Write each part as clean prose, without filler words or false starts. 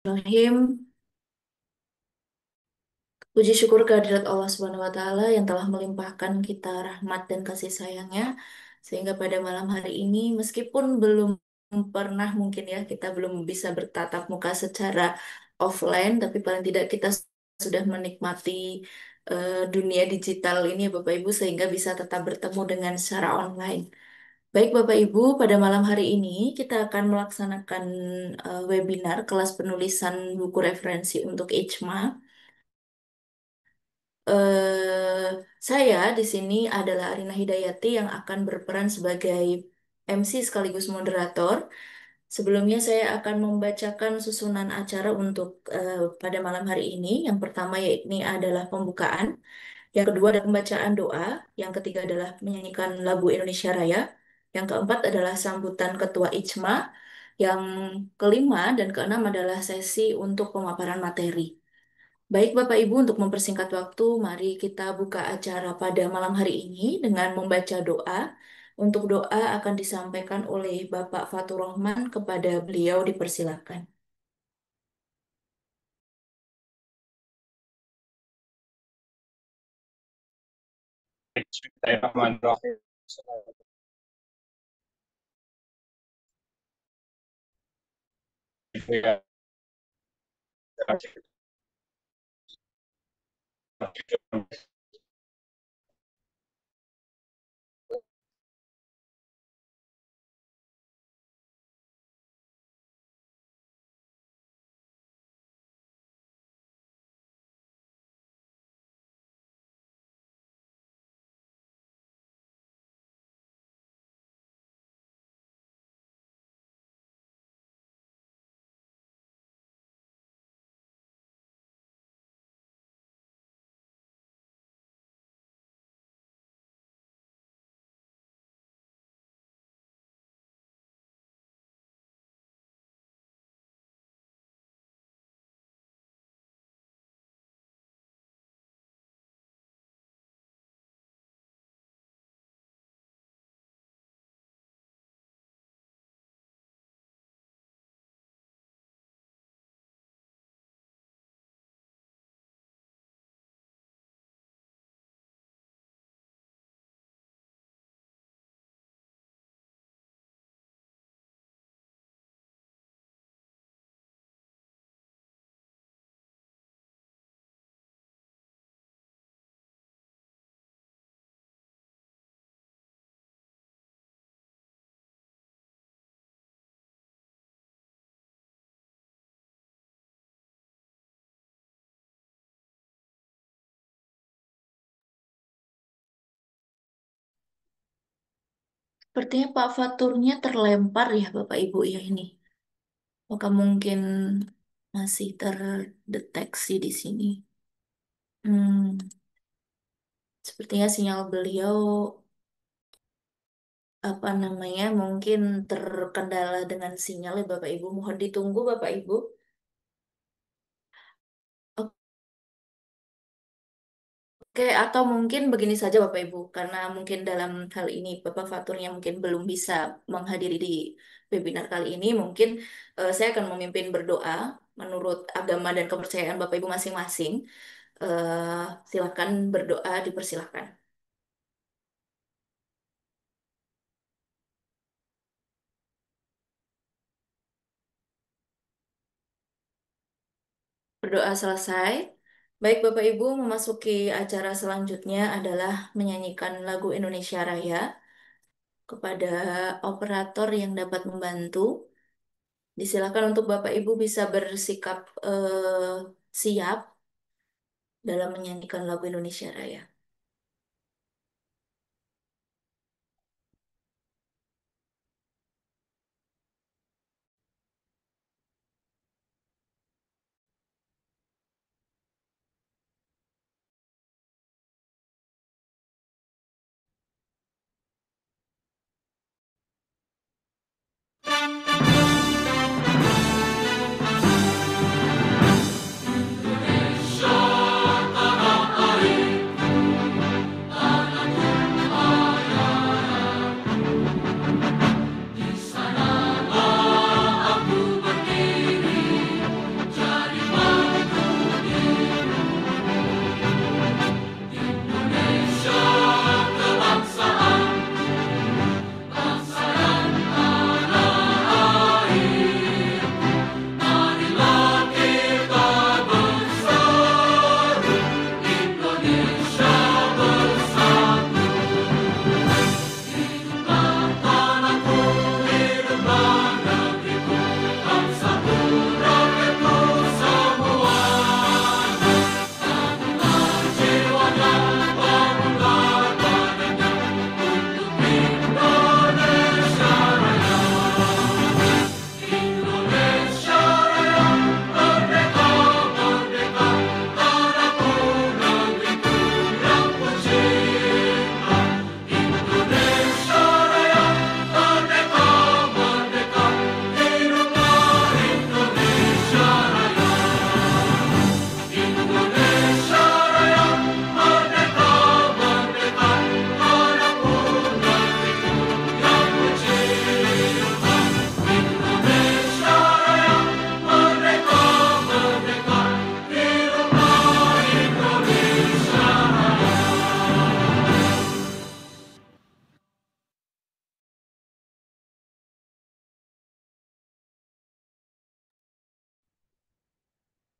Bismillahirrahmanirrahim. Puji syukur kehadirat Allah Subhanahu wa Ta'ala yang telah melimpahkan kita rahmat dan kasih sayangnya, sehingga pada malam hari ini, meskipun belum pernah mungkin ya, kita belum bisa bertatap muka secara offline, tapi paling tidak kita sudah menikmati dunia digital ini ya Bapak Ibu, sehingga bisa tetap bertemu dengan secara online. Baik Bapak Ibu, pada malam hari ini kita akan melaksanakan webinar kelas penulisan buku referensi untuk IJMA. eh saya di sini adalah Arina Hidayati yang akan berperan sebagai MC sekaligus moderator. Sebelumnya saya akan membacakan susunan acara untuk pada malam hari ini. Yang pertama yakni adalah pembukaan, yang kedua adalah pembacaan doa, yang ketiga adalah menyanyikan lagu Indonesia Raya, yang keempat adalah sambutan Ketua IJMA, yang kelima dan keenam adalah sesi untuk pemaparan materi. Baik Bapak Ibu, untuk mempersingkat waktu, mari kita buka acara pada malam hari ini dengan membaca doa. Untuk doa akan disampaikan oleh Bapak Fatur Rahman, kepada beliau dipersilakan. Bismillahirrahmanirrahim. Sepertinya Pak Faturnya terlempar ya Bapak Ibu ya ini. Apakah mungkin masih terdeteksi di sini? Hmm, sepertinya sinyal beliau apa namanya mungkin terkendala dengan sinyal ya Bapak Ibu. Mohon ditunggu Bapak Ibu. Oke, atau mungkin begini saja Bapak Ibu, karena mungkin dalam hal ini Bapak Faturnya mungkin belum bisa menghadiri di webinar kali ini, mungkin saya akan memimpin berdoa menurut agama dan kepercayaan Bapak Ibu masing-masing. Silakan berdoa, dipersilakan. Berdoa selesai. Baik Bapak Ibu, memasuki acara selanjutnya adalah menyanyikan lagu Indonesia Raya. Kepada operator yang dapat membantu, disilakan untuk Bapak Ibu bisa bersikap siap dalam menyanyikan lagu Indonesia Raya.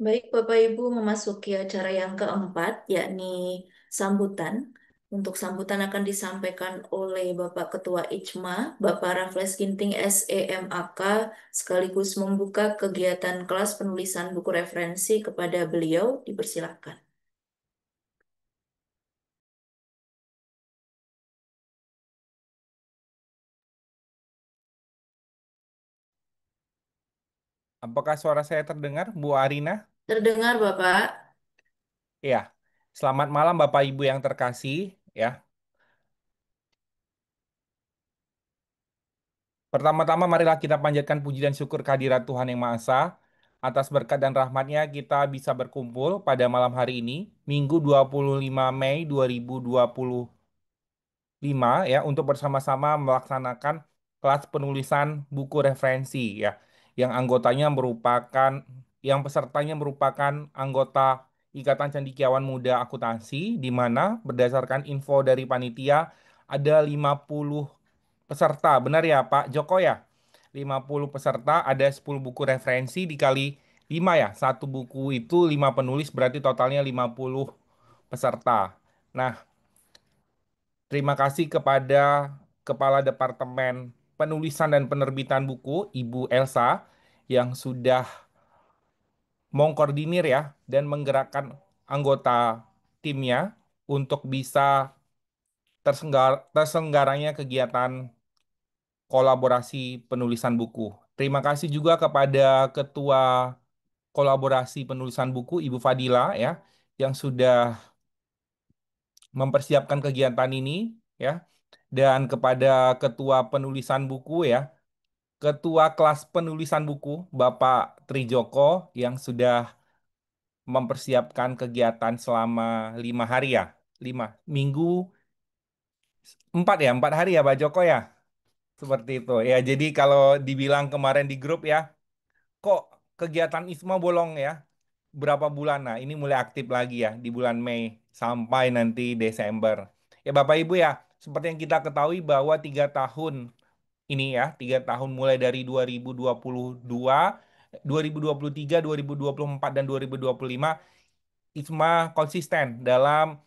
Baik, Bapak Ibu memasuki acara yang keempat, yakni sambutan. Untuk sambutan akan disampaikan oleh Bapak Ketua IJMA, Bapak Raffles Ginting SEMAK, sekaligus membuka kegiatan kelas penulisan buku referensi kepada beliau. Dipersilakan. Apakah suara saya terdengar, Bu Arina? Terdengar, Bapak? Ya. Selamat malam Bapak Ibu yang terkasih, ya. Pertama-tama marilah kita panjatkan puji dan syukur kehadirat Tuhan Yang Maha Esa. Atas berkat dan rahmatnya kita bisa berkumpul pada malam hari ini, Minggu 25 Mei 2025 ya, untuk bersama-sama melaksanakan kelas penulisan buku referensi ya, yang anggotanya merupakan, yang pesertanya merupakan anggota Ikatan Cendekiawan Muda Akuntansi, di mana berdasarkan info dari panitia ada 50 peserta. Benar ya Pak Joko ya? 50 peserta, ada 10 buku referensi dikali 5 ya. Satu buku itu 5 penulis, berarti totalnya 50 peserta. Nah, terima kasih kepada Kepala Departemen Penulisan dan Penerbitan Buku, Ibu Elsa, yang sudah mengkoordinir ya dan menggerakkan anggota timnya untuk bisa terselenggaranya kegiatan kolaborasi penulisan buku. Terima kasih juga kepada Ketua Kolaborasi Penulisan Buku, Ibu Fadila ya, yang sudah mempersiapkan kegiatan ini ya, dan kepada Ketua Penulisan Buku ya, Ketua Kelas Penulisan Buku, Bapak Trijoko, yang sudah mempersiapkan kegiatan selama 5 hari ya, 5 minggu, 4 hari ya, Pak Joko ya, seperti itu ya. Jadi kalau dibilang kemarin di grup ya, kok kegiatan ISMA bolong ya? Berapa bulan? Nah, ini mulai aktif lagi ya di bulan Mei sampai nanti Desember. Ya Bapak Ibu ya, seperti yang kita ketahui bahwa 3 tahun ini ya, 3 tahun mulai dari 2022, 2023, 2024, dan 2025, ISMA konsisten dalam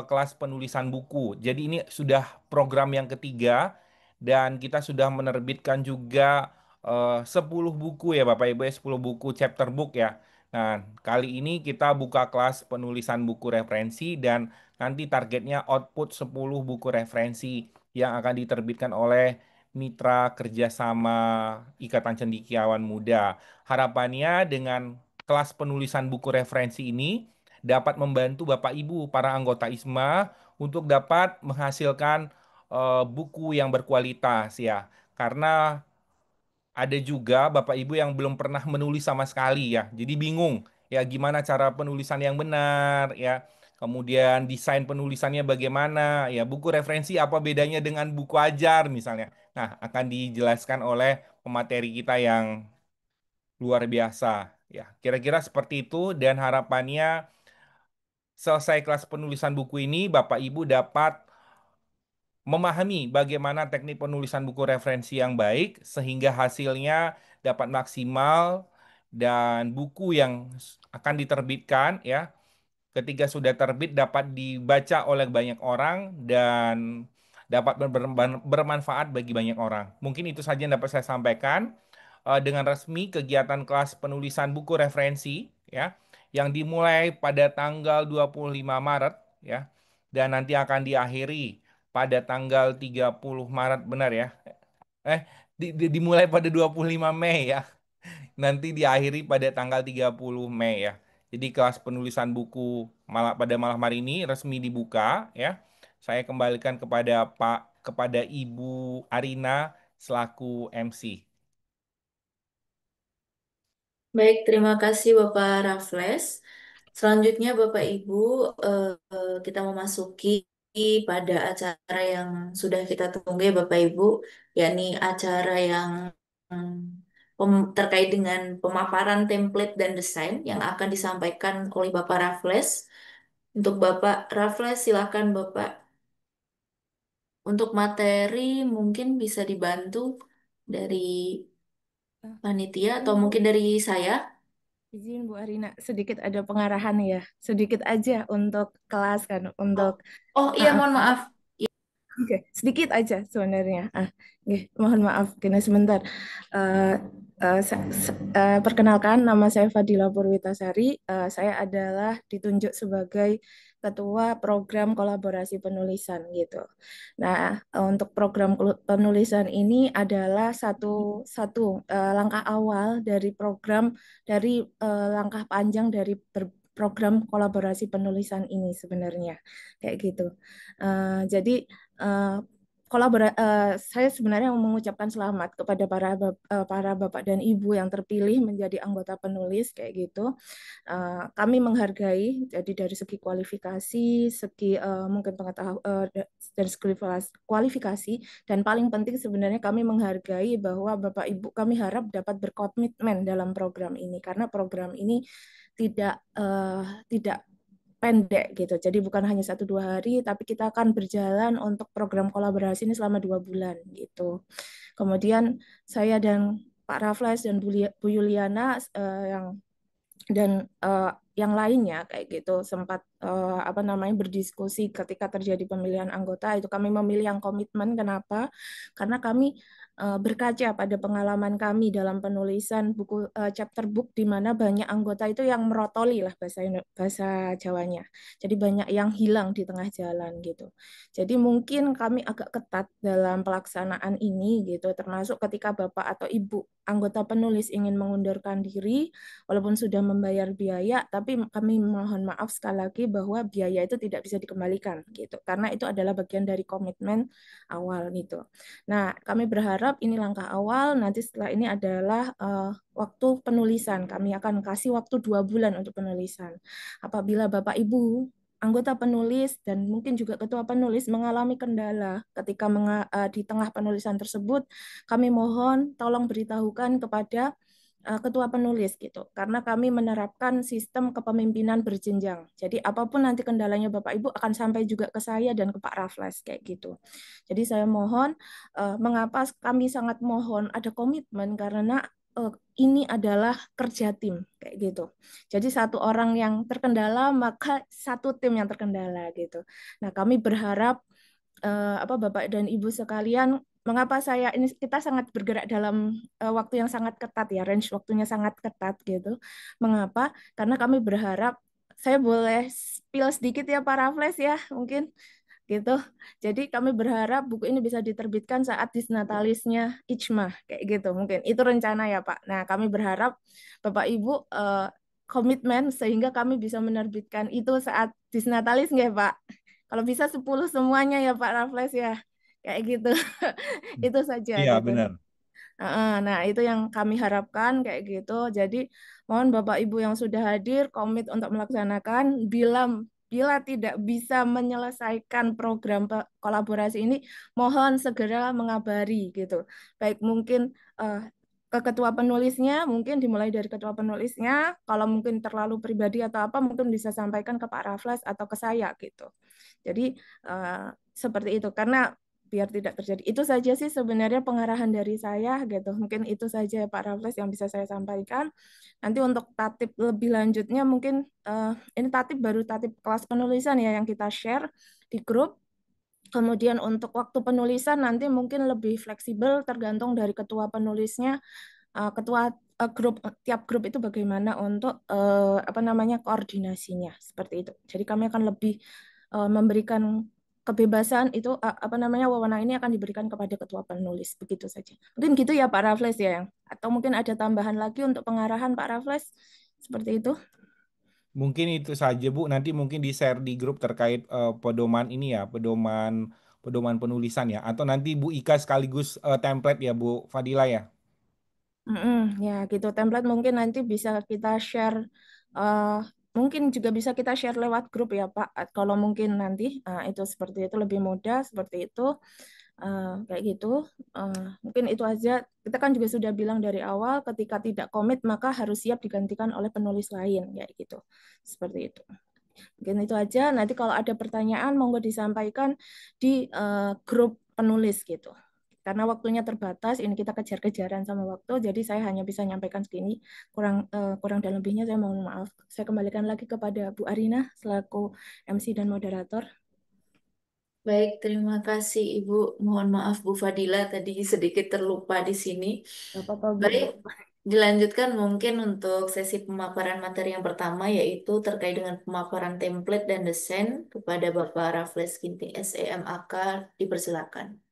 kelas penulisan buku. Jadi ini sudah program yang ketiga dan kita sudah menerbitkan juga 10 buku ya Bapak Ibu ya, 10 buku chapter book ya. Nah, kali ini kita buka kelas penulisan buku referensi dan nanti targetnya output 10 buku referensi yang akan diterbitkan oleh Mitra Kerjasama Ikatan Cendekiawan Muda. Harapannya dengan kelas penulisan buku referensi ini dapat membantu Bapak Ibu para anggota ISMA untuk dapat menghasilkan buku yang berkualitas ya. Karena ada juga Bapak Ibu yang belum pernah menulis sama sekali ya. Jadi bingung ya gimana cara penulisan yang benar ya. Kemudian desain penulisannya bagaimana ya. Buku referensi apa bedanya dengan buku ajar misalnya. Nah, akan dijelaskan oleh pemateri kita yang luar biasa ya. Kira-kira seperti itu dan harapannya selesai kelas penulisan buku ini Bapak Ibu dapat memahami bagaimana teknik penulisan buku referensi yang baik sehingga hasilnya dapat maksimal dan buku yang akan diterbitkan ya ketika sudah terbit dapat dibaca oleh banyak orang dan dapat bermanfaat bagi banyak orang. Mungkin itu saja yang dapat saya sampaikan. Dengan resmi kegiatan kelas penulisan buku referensi ya yang dimulai pada tanggal 25 Maret ya dan nanti akan diakhiri pada tanggal 30 Maret, benar ya? Dimulai pada 25 Mei ya. Nanti diakhiri pada tanggal 30 Mei ya. Jadi kelas penulisan buku pada malam hari ini resmi dibuka ya. Saya kembalikan kepada Ibu Arina selaku MC. Baik, terima kasih Bapak Raffles. Selanjutnya Bapak Ibu, kita memasuki pada acara yang sudah kita tunggu ya Bapak Ibu, yakni acara yang mm, terkait dengan pemaparan template dan desain yang akan disampaikan oleh Bapak Raffles. Untuk Bapak Raffles, silakan Bapak. Untuk materi mungkin bisa dibantu dari panitia atau mungkin dari saya. Izin Bu Arina, sedikit ada pengarahan ya, sedikit aja untuk kelas kan, Oh, untuk oh iya, mohon maaf. oke, sedikit aja sebenarnya. Oke, mohon maaf, kena sebentar. Eh, Perkenalkan, nama saya Fadila Purwitasari. Saya adalah ditunjuk sebagai Ketua Program Kolaborasi Penulisan gitu. Nah, untuk program penulisan ini adalah satu satu langkah awal dari program dari langkah panjang dari program kolaborasi penulisan ini sebenarnya kayak gitu. Jadi eh, saya sebenarnya mau mengucapkan selamat kepada para bapak dan ibu yang terpilih menjadi anggota penulis kayak gitu. Kami menghargai jadi dari segi kualifikasi, segi mungkin pengetahuan dari segi kualifikasi dan paling penting sebenarnya kami menghargai bahwa bapak ibu kami harap dapat berkomitmen dalam program ini karena program ini tidak pendek gitu. Jadi bukan hanya 1-2 hari, tapi kita akan berjalan untuk program kolaborasi ini selama 2 bulan gitu. Kemudian saya dan Pak Raffles dan Bu Yuliana yang lainnya kayak gitu sempat apa namanya berdiskusi ketika terjadi pemilihan anggota itu kami memilih yang komitmen. Kenapa? Karena kami berkaca pada pengalaman kami dalam penulisan buku chapter book di mana banyak anggota itu yang merotoli lah bahasa Jawanya. Jadi banyak yang hilang di tengah jalan gitu. Jadi mungkin kami agak ketat dalam pelaksanaan ini gitu termasuk ketika Bapak atau Ibu anggota penulis ingin mengundurkan diri walaupun sudah membayar biaya, tapi kami mohon maaf sekali lagi bahwa biaya itu tidak bisa dikembalikan gitu, karena itu adalah bagian dari komitmen awal gitu. Nah, kami berharap ini langkah awal, nanti setelah ini adalah waktu penulisan. Kami akan kasih waktu 2 bulan untuk penulisan. Apabila Bapak Ibu anggota penulis dan mungkin juga ketua penulis mengalami kendala ketika di tengah penulisan tersebut, kami mohon tolong beritahukan kepada ketua penulis gitu. Karena kami menerapkan sistem kepemimpinan berjenjang. Jadi apapun nanti kendalanya Bapak Ibu akan sampai juga ke saya dan ke Pak Raffles kayak gitu. Jadi saya mohon mengapa kami sangat mohon ada komitmen karena ini adalah kerja tim kayak gitu. Jadi satu orang yang terkendala maka satu tim yang terkendala gitu. Nah, kami berharap apa Bapak dan Ibu sekalian, mengapa saya ini kita sangat bergerak dalam waktu yang sangat ketat ya, range waktunya sangat ketat gitu. Mengapa? Karena kami berharap saya boleh spill sedikit ya Pak Raffles ya, mungkin gitu. Jadi kami berharap buku ini bisa diterbitkan saat disnatalisnya Ijma kayak gitu. Mungkin itu rencana ya Pak. Nah, kami berharap Bapak Ibu komitmen sehingga kami bisa menerbitkan itu saat disnatalis nggak Pak? Kalau bisa 10 semuanya ya Pak Raffles ya. Kayak gitu. Itu saja Iya, gitu. benar. Nah, itu yang kami harapkan kayak gitu. Jadi, mohon Bapak Ibu yang sudah hadir komit untuk melaksanakan bila bila tidak bisa menyelesaikan program kolaborasi ini, mohon segera mengabari gitu. Baik mungkin eh, ke ketua penulisnya, mungkin dimulai dari ketua penulisnya, kalau mungkin terlalu pribadi atau apa, mungkin bisa sampaikan ke Pak Raffles atau ke saya gitu. Jadi seperti itu karena biar tidak terjadi. Itu saja sih sebenarnya pengarahan dari saya gitu. Mungkin itu saja Pak Raffles yang bisa saya sampaikan. Nanti untuk tatip lebih lanjutnya mungkin ini tatip baru tatip kelas penulisan ya yang kita share di grup. Kemudian untuk waktu penulisan nanti mungkin lebih fleksibel tergantung dari ketua penulisnya, ketua grup tiap grup itu bagaimana untuk apa namanya koordinasinya seperti itu. Jadi kami akan lebih memberikan kebebasan itu apa namanya wewenang ini akan diberikan kepada ketua penulis begitu saja. Mungkin gitu ya Pak Raffles ya yang atau mungkin ada tambahan lagi untuk pengarahan Pak Raffles seperti itu. Mungkin itu saja, Bu. Nanti mungkin di-share di grup terkait pedoman ini ya, pedoman pedoman penulisan ya. Atau nanti Bu Ika sekaligus template ya, Bu Fadila ya. Ya gitu template mungkin nanti bisa kita share eh, mungkin juga bisa kita share lewat grup ya Pak. Kalau mungkin nanti itu seperti itu lebih mudah seperti itu. Kayak gitu. Mungkin itu aja. Kita kan juga sudah bilang dari awal ketika tidak komit maka harus siap digantikan oleh penulis lain kayak gitu. Seperti itu. Mungkin itu aja. Nanti kalau ada pertanyaan monggo disampaikan di grup penulis gitu. Karena waktunya terbatas, ini kita kejar-kejaran sama waktu, jadi saya hanya bisa nyampaikan segini. Kurang dan lebihnya saya mohon maaf. Saya kembalikan lagi kepada Bu Arina selaku MC dan moderator. Baik, terima kasih Ibu. Mohon maaf Bu Fadila tadi sedikit terlupa di sini. Gak apa-apa, Bu. Baik, dilanjutkan mungkin untuk sesi pemaparan materi yang pertama yaitu terkait dengan pemaparan template dan desain kepada Bapak Raffles Ginting SEMAK. Dipersilakan.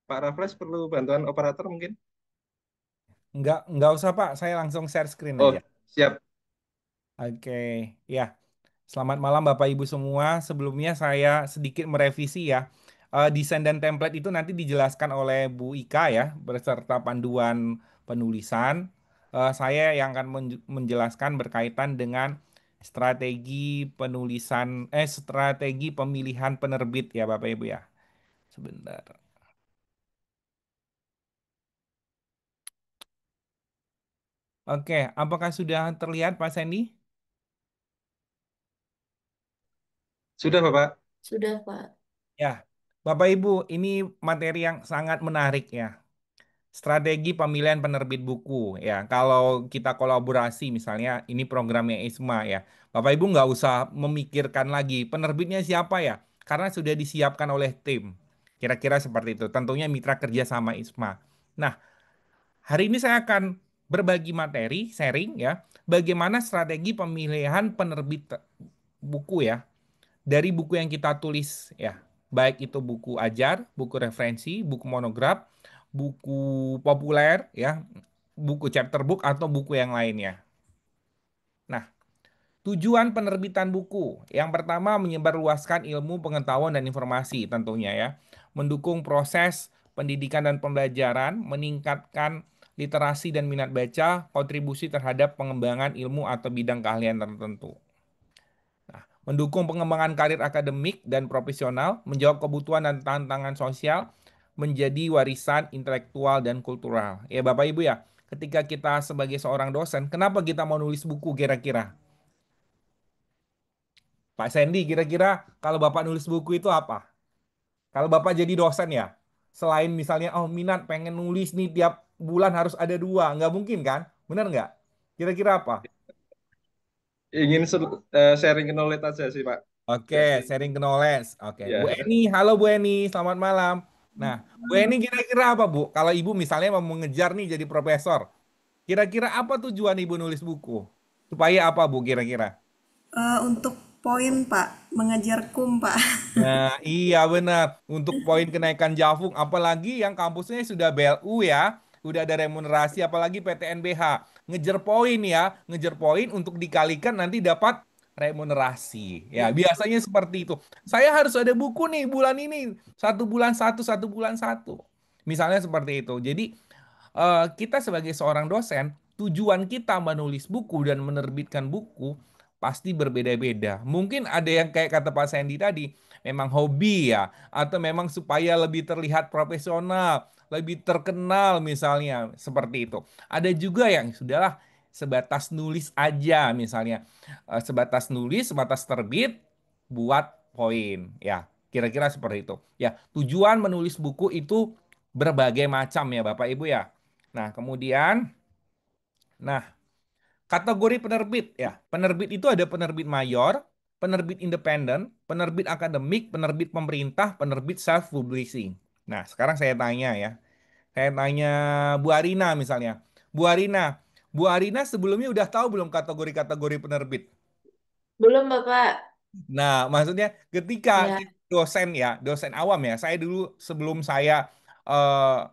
Pak Raffles perlu bantuan operator mungkin? Nggak usah Pak, saya langsung share screen aja. Oh, siap. Oke, ya. Selamat malam Bapak Ibu semua. Sebelumnya saya sedikit merevisi ya. Desain dan template itu nanti dijelaskan oleh Bu Ika ya, beserta panduan penulisan. Saya yang akan menjelaskan berkaitan dengan strategi pemilihan penerbit ya Bapak Ibu ya. Sebentar. Oke, apakah sudah terlihat Pak Sandy? Sudah, Bapak. Sudah, Pak. Ya, Bapak Ibu, ini materi yang sangat menarik ya. Strategi pemilihan penerbit buku ya. Kalau kita kolaborasi misalnya ini programnya ISMA ya. Bapak Ibu nggak usah memikirkan lagi penerbitnya siapa ya. Karena sudah disiapkan oleh tim. Kira-kira seperti itu. Tentunya mitra kerja sama ISMA. Nah, hari ini saya akan berbagi materi, sharing ya. Bagaimana strategi pemilihan penerbit buku ya dari buku yang kita tulis ya, baik itu buku ajar, buku referensi, buku monograf, buku populer ya, buku chapter book atau buku yang lainnya. Nah, tujuan penerbitan buku yang pertama menyebarluaskan ilmu, pengetahuan dan informasi tentunya ya, mendukung proses pendidikan dan pembelajaran, meningkatkan literasi dan minat baca, kontribusi terhadap pengembangan ilmu atau bidang keahlian tertentu. Mendukung pengembangan karir akademik dan profesional, menjawab kebutuhan dan tantangan sosial, menjadi warisan intelektual dan kultural. Ya Bapak Ibu ya, ketika kita sebagai seorang dosen, kenapa kita mau nulis buku kira-kira? Pak Sandy, kira-kira kalau Bapak nulis buku itu apa? Kalau Bapak jadi dosen ya, selain misalnya, oh minat pengen nulis nih tiap bulan harus ada dua, nggak mungkin kan? Bener nggak? Kira-kira apa? Ingin sharing knowledge aja sih, Pak. Oke, Jadi, sharing knowledge. Oke, Bu ya. Eni, halo Bu Eni, selamat malam. Nah, Bu Eni kira-kira apa Bu? Kalau Ibu misalnya mau mengejar nih jadi profesor, kira-kira apa tujuan Ibu nulis buku? Supaya apa Bu kira-kira? Untuk poin Pak, mengajar kum Pak. Nah, iya benar. Untuk poin kenaikan Jafung, apalagi yang kampusnya sudah BLU ya, udah ada remunerasi, apalagi PTNBH. Ngejar poin ya, ngejar poin untuk dikalikan nanti dapat remunerasi. Ya, biasanya seperti itu. Saya harus ada buku nih bulan ini, satu bulan satu, satu bulan satu. Misalnya seperti itu. Jadi kita sebagai seorang dosen, tujuan kita menulis buku dan menerbitkan buku pasti berbeda-beda. Mungkin ada yang kayak kata Pak Sandy tadi, memang hobi ya, atau memang supaya lebih terlihat profesional, lebih terkenal misalnya, seperti itu. Ada juga yang sudahlah sebatas nulis aja misalnya. Sebatas nulis, sebatas terbit, buat poin. Ya, kira-kira seperti itu. Ya, tujuan menulis buku itu berbagai macam ya Bapak Ibu ya. Nah, kemudian, nah, kategori penerbit ya. Penerbit itu ada penerbit mayor, penerbit independen, penerbit akademik, penerbit pemerintah, penerbit self-publishing. Nah, sekarang saya tanya ya. Saya tanya Bu Arina misalnya. Bu Arina, Bu Arina sebelumnya udah tahu belum kategori-kategori penerbit? Belum, Bapak. Nah, maksudnya ketika Ya, kita dosen ya, dosen awam ya, saya dulu sebelum saya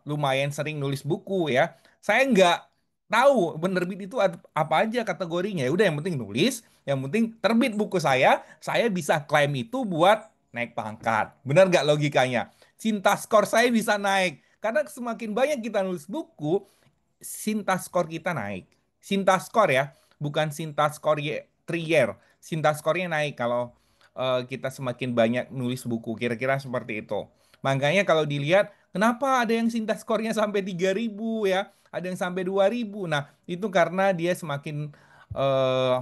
lumayan sering nulis buku ya, saya nggak tahu penerbit itu apa aja kategorinya. Ya udah yang penting nulis, yang penting terbit buku saya bisa klaim itu buat naik pangkat. Benar nggak logikanya? Cinta skor saya bisa naik. Karena semakin banyak kita nulis buku, Sinta skor kita naik. Sinta skor ya, bukan Sinta skor Trier. Sinta skornya naik kalau kita semakin banyak nulis buku. Kira-kira seperti itu. Makanya kalau dilihat, kenapa ada yang Sinta skornya sampai 3.000 ya, ada yang sampai 2.000. Nah, itu karena dia semakin eh,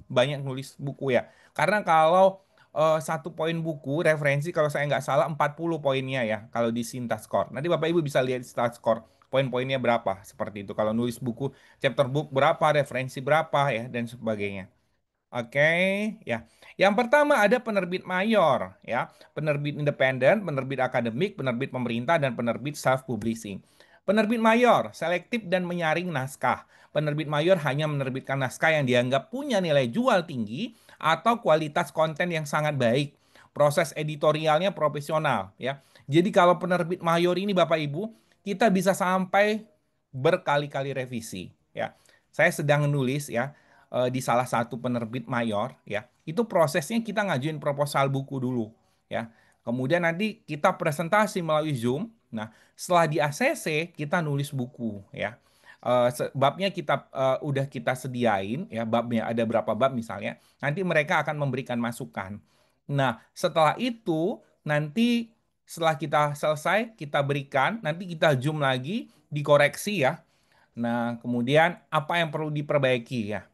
banyak nulis buku ya. Karena kalau satu poin buku referensi kalau saya nggak salah 40 poinnya ya kalau di Sinta Score. Nanti Bapak Ibu bisa lihat Sinta Score poin-poinnya berapa seperti itu. Kalau nulis buku chapter book berapa, referensi berapa ya dan sebagainya. Oke, ya. Yang pertama ada penerbit mayor, ya, penerbit independen, penerbit akademik, penerbit pemerintah, dan penerbit self-publishing. Penerbit mayor, selektif dan menyaring naskah. Penerbit mayor hanya menerbitkan naskah yang dianggap punya nilai jual tinggi atau kualitas konten yang sangat baik. Proses editorialnya profesional, ya. Jadi kalau penerbit mayor ini Bapak Ibu, kita bisa sampai berkali-kali revisi, ya. Saya sedang menulis ya di salah satu penerbit mayor ya. Itu prosesnya kita ngajuin proposal buku dulu ya. Kemudian nanti kita presentasi melalui Zoom. Nah, setelah di ACC kita nulis buku ya. Babnya kita udah kita sediain ya, babnya ada berapa bab misalnya. Nanti mereka akan memberikan masukan. Nah, setelah itu nanti setelah kita selesai kita berikan, nanti kita Zoom lagi, dikoreksi ya. Nah, kemudian apa yang perlu diperbaiki ya?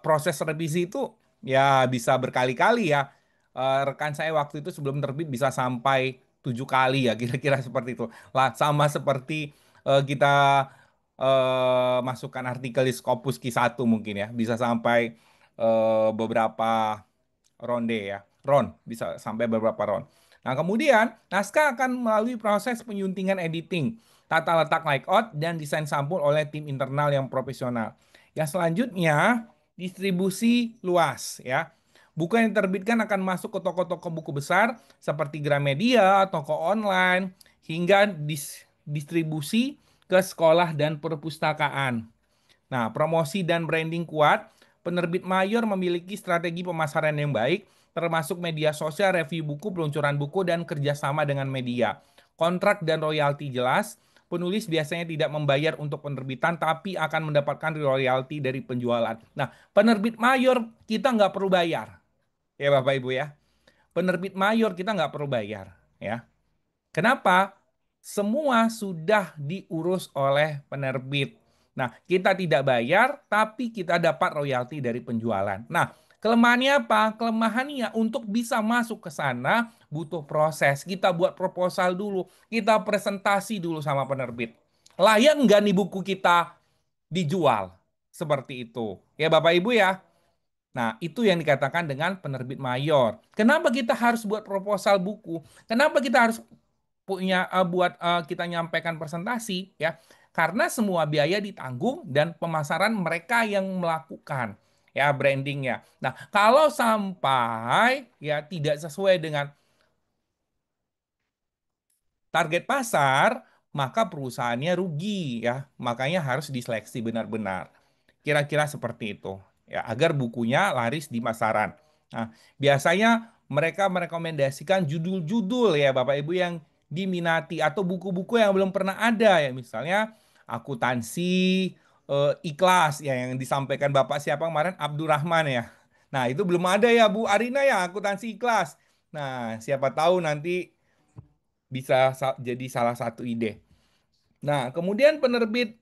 Proses revisi itu ya bisa berkali-kali ya. Rekan saya waktu itu sebelum terbit bisa sampai 7 kali ya, kira-kira seperti itu. Lah, sama seperti kita masukkan artikel di Scopus Q1 mungkin ya, bisa sampai beberapa ronde ya. Bisa sampai beberapa ron. Nah, kemudian naskah akan melalui proses penyuntingan editing, tata letak layout, dan desain sampul oleh tim internal yang profesional. Yang selanjutnya, distribusi luas ya. Buku yang diterbitkan akan masuk ke toko-toko buku besar seperti Gramedia, toko online, hingga distribusi ke sekolah dan perpustakaan. Nah, promosi dan branding kuat, penerbit mayor memiliki strategi pemasaran yang baik, termasuk media sosial, review buku, peluncuran buku, dan kerjasama dengan media. Kontrak dan royalti jelas, penulis biasanya tidak membayar untuk penerbitan, tapi akan mendapatkan royalti dari penjualan. Nah, penerbit mayor kita nggak perlu bayar, ya Bapak Ibu ya. Penerbit mayor kita nggak perlu bayar, ya. Kenapa? Semua sudah diurus oleh penerbit. Nah, kita tidak bayar, tapi kita dapat royalti dari penjualan. Nah, kelemahannya apa? Kelemahannya untuk bisa masuk ke sana butuh proses. Kita buat proposal dulu, kita presentasi dulu sama penerbit. Layak nggak nih buku kita dijual? Seperti itu. Ya Bapak Ibu ya. Nah, itu yang dikatakan dengan penerbit mayor. Kenapa kita harus buat proposal buku? Kenapa kita harus punya buat kita nyampaikan presentasi ya? Karena semua biaya ditanggung dan pemasaran mereka yang melakukan ya brandingnya. Nah, kalau sampai ya tidak sesuai dengan target pasar, maka perusahaannya rugi ya. Makanya harus diseleksi benar-benar. Kira-kira seperti itu. Ya, agar bukunya laris di pasaran. Nah, biasanya mereka merekomendasikan judul-judul ya Bapak Ibu yang diminati atau buku-buku yang belum pernah ada ya. Misalnya akuntansi ikhlas ya yang disampaikan Bapak siapa kemarin Abdurrahman ya. Nah, itu belum ada ya Bu Arina ya akuntansi ikhlas. Nah, siapa tahu nanti bisa jadi salah satu ide. Nah, kemudian penerbit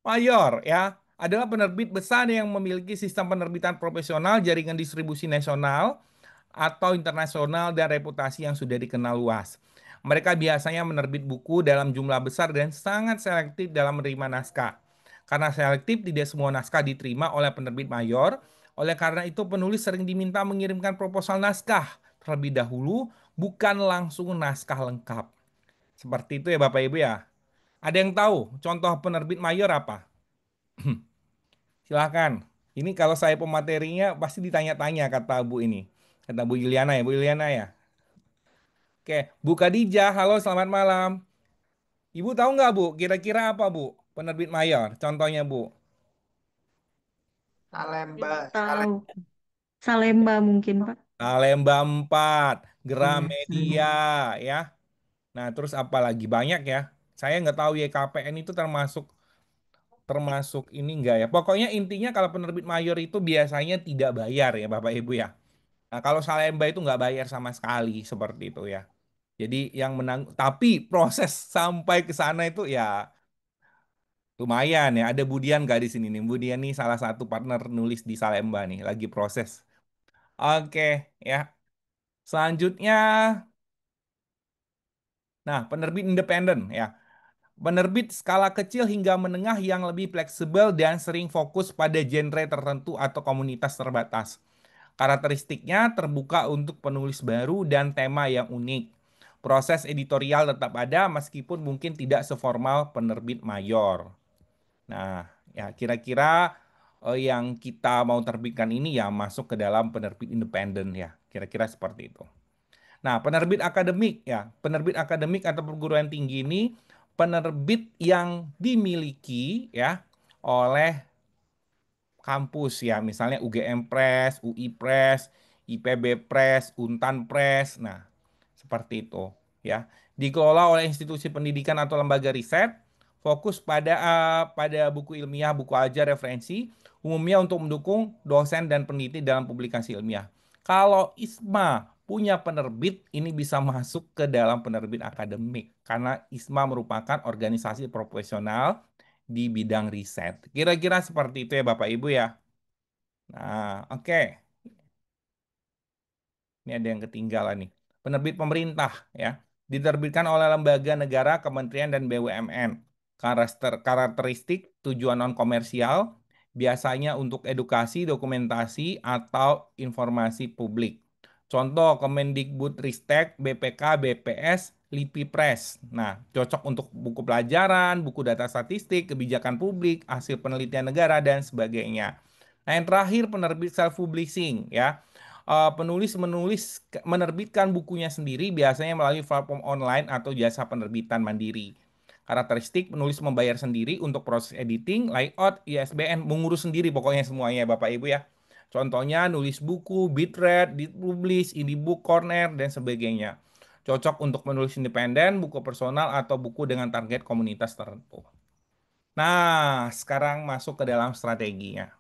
mayor ya adalah penerbit besar yang memiliki sistem penerbitan profesional, jaringan distribusi nasional atau internasional dan reputasi yang sudah dikenal luas. Mereka biasanya menerbit buku dalam jumlah besar dan sangat selektif dalam menerima naskah. Karena selektif, tidak semua naskah diterima oleh penerbit mayor. Oleh karena itu, penulis sering diminta mengirimkan proposal naskah terlebih dahulu, bukan langsung naskah lengkap. Seperti itu ya Bapak Ibu ya. Ada yang tahu contoh penerbit mayor apa? Silahkan. Ini kalau saya pematerinya pasti ditanya-tanya kata Bu ini. Kata Bu Yuliana ya, Bu Yuliana ya. Oke, Bu Khadijah, halo selamat malam. Ibu tahu nggak Bu, kira-kira apa Bu penerbit mayor? Contohnya Bu. Salemba, tahu. Salemba mungkin, Pak. Salemba 4, Gramedia Salemba. ya. Nah terus apa lagi? Banyak ya. Saya nggak tahu YKPN itu termasuk termasuk ini enggak ya. Pokoknya intinya kalau penerbit mayor itu biasanya tidak bayar ya Bapak Ibu ya. Nah, kalau Salemba itu nggak bayar sama sekali seperti itu ya. Jadi yang menang, tapi proses sampai ke sana itu ya lumayan ya. Ada Budian nggak di sini nih? Budian nih salah satu partner nulis di Salemba nih, lagi proses. Oke ya. Selanjutnya, nah penerbit independen ya. Penerbit skala kecil hingga menengah yang lebih fleksibel dan sering fokus pada genre tertentu atau komunitas terbatas. Karakteristiknya terbuka untuk penulis baru dan tema yang unik. Proses editorial tetap ada meskipun mungkin tidak seformal penerbit mayor. Nah, ya kira-kira yang kita mau terbitkan ini ya masuk ke dalam penerbit independen ya. Kira-kira seperti itu. Nah, penerbit akademik ya. Penerbit akademik atau perguruan tinggi ini penerbit yang dimiliki ya oleh kampus ya, misalnya UGM Press, UI Press, IPB Press, Untan Press. Nah, seperti itu ya. Dikelola oleh institusi pendidikan atau lembaga riset, fokus pada buku ilmiah, buku ajar, referensi, umumnya untuk mendukung dosen dan peneliti dalam publikasi ilmiah. Kalau ISMA punya penerbit, ini bisa masuk ke dalam penerbit akademik karena ISMA merupakan organisasi profesional di bidang riset. Kira-kira seperti itu ya Bapak Ibu ya. Nah, oke. Ini ada yang ketinggalan nih. Penerbit pemerintah ya. Diterbitkan oleh lembaga negara, kementerian dan BUMN. Karakteristik tujuan non komersial biasanya untuk edukasi, dokumentasi atau informasi publik. Contoh Kemendikbudristek, BPK, BPS, LIPI Press. Nah, cocok untuk buku pelajaran, buku data statistik, kebijakan publik, hasil penelitian negara dan sebagainya. Nah, yang terakhir penerbit self publishing ya. Penulis menerbitkan bukunya sendiri biasanya melalui platform online atau jasa penerbitan mandiri. Karakteristik penulis membayar sendiri untuk proses editing, layout, ISBN, mengurus sendiri pokoknya semuanya Bapak Ibu ya. Contohnya nulis buku, Bitrate, Publish, Book Corner, dan sebagainya. Cocok untuk penulis independen, buku personal, atau buku dengan target komunitas tertentu. Nah, sekarang masuk ke dalam strateginya.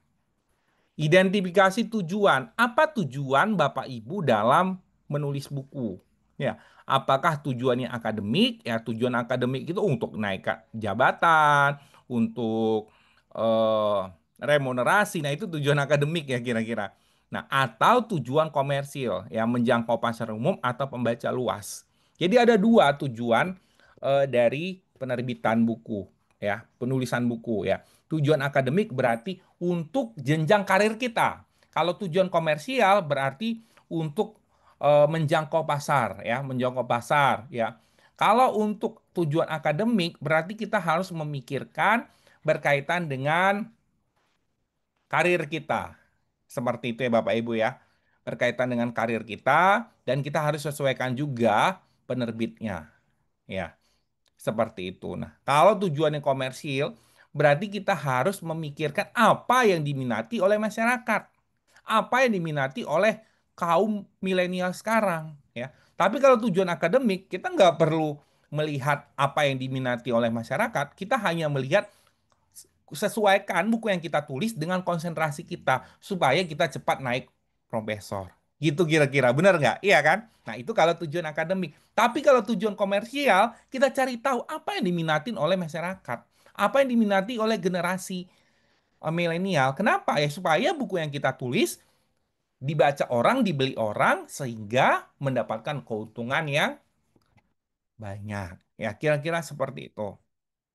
Identifikasi tujuan. Apa tujuan Bapak Ibu dalam menulis buku? Ya, apakah tujuannya akademik? Ya, tujuan akademik itu untuk naik jabatan, untuk eh, remunerasi. Nah, itu tujuan akademik ya kira-kira. Nah, atau tujuan komersil, ya menjangkau pasar umum atau pembaca luas. Jadi ada dua tujuan dari penerbitan buku, ya, penulisan buku ya. Tujuan akademik berarti untuk jenjang karir kita. Kalau tujuan komersial berarti untuk menjangkau pasar ya, menjangkau pasar ya. Kalau untuk tujuan akademik berarti kita harus memikirkan berkaitan dengan karir kita. Seperti itu ya Bapak Ibu ya. Berkaitan dengan karir kita dan kita harus sesuaikan juga penerbitnya. Ya. Seperti itu. Nah, kalau tujuannya komersil, berarti kita harus memikirkan apa yang diminati oleh masyarakat, apa yang diminati oleh kaum milenial sekarang, ya. Tapi kalau tujuan akademik, kita nggak perlu melihat apa yang diminati oleh masyarakat, kita hanya melihat sesuaikan buku yang kita tulis dengan konsentrasi kita supaya kita cepat naik profesor. Gitu kira-kira, benar nggak? Iya kan? Nah itu kalau tujuan akademik. Tapi kalau tujuan komersial, kita cari tahu apa yang diminatin oleh masyarakat. Apa yang diminati oleh generasi milenial. Kenapa? Ya supaya buku yang kita tulis dibaca orang, dibeli orang, sehingga mendapatkan keuntungan yang banyak. Ya kira-kira seperti itu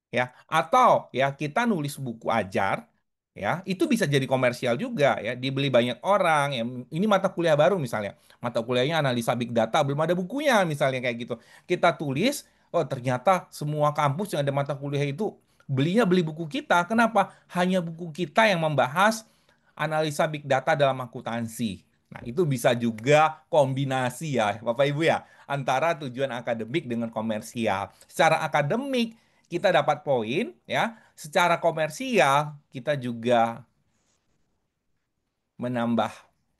ya, atau ya kita nulis buku ajar ya itu bisa jadi komersial juga ya, dibeli banyak orang ya. Ini mata kuliah baru misalnya, mata kuliahnya analisa big data, belum ada bukunya misalnya kayak gitu, kita tulis, oh ternyata semua kampus yang ada mata kuliah itu beli buku kita. Kenapa? Hanya buku kita yang membahas analisa big data dalam akuntansi. Nah, itu bisa juga kombinasi ya, Bapak Ibu ya, antara tujuan akademik dengan komersial. Secara akademik kita dapat poin ya, secara komersial kita juga menambah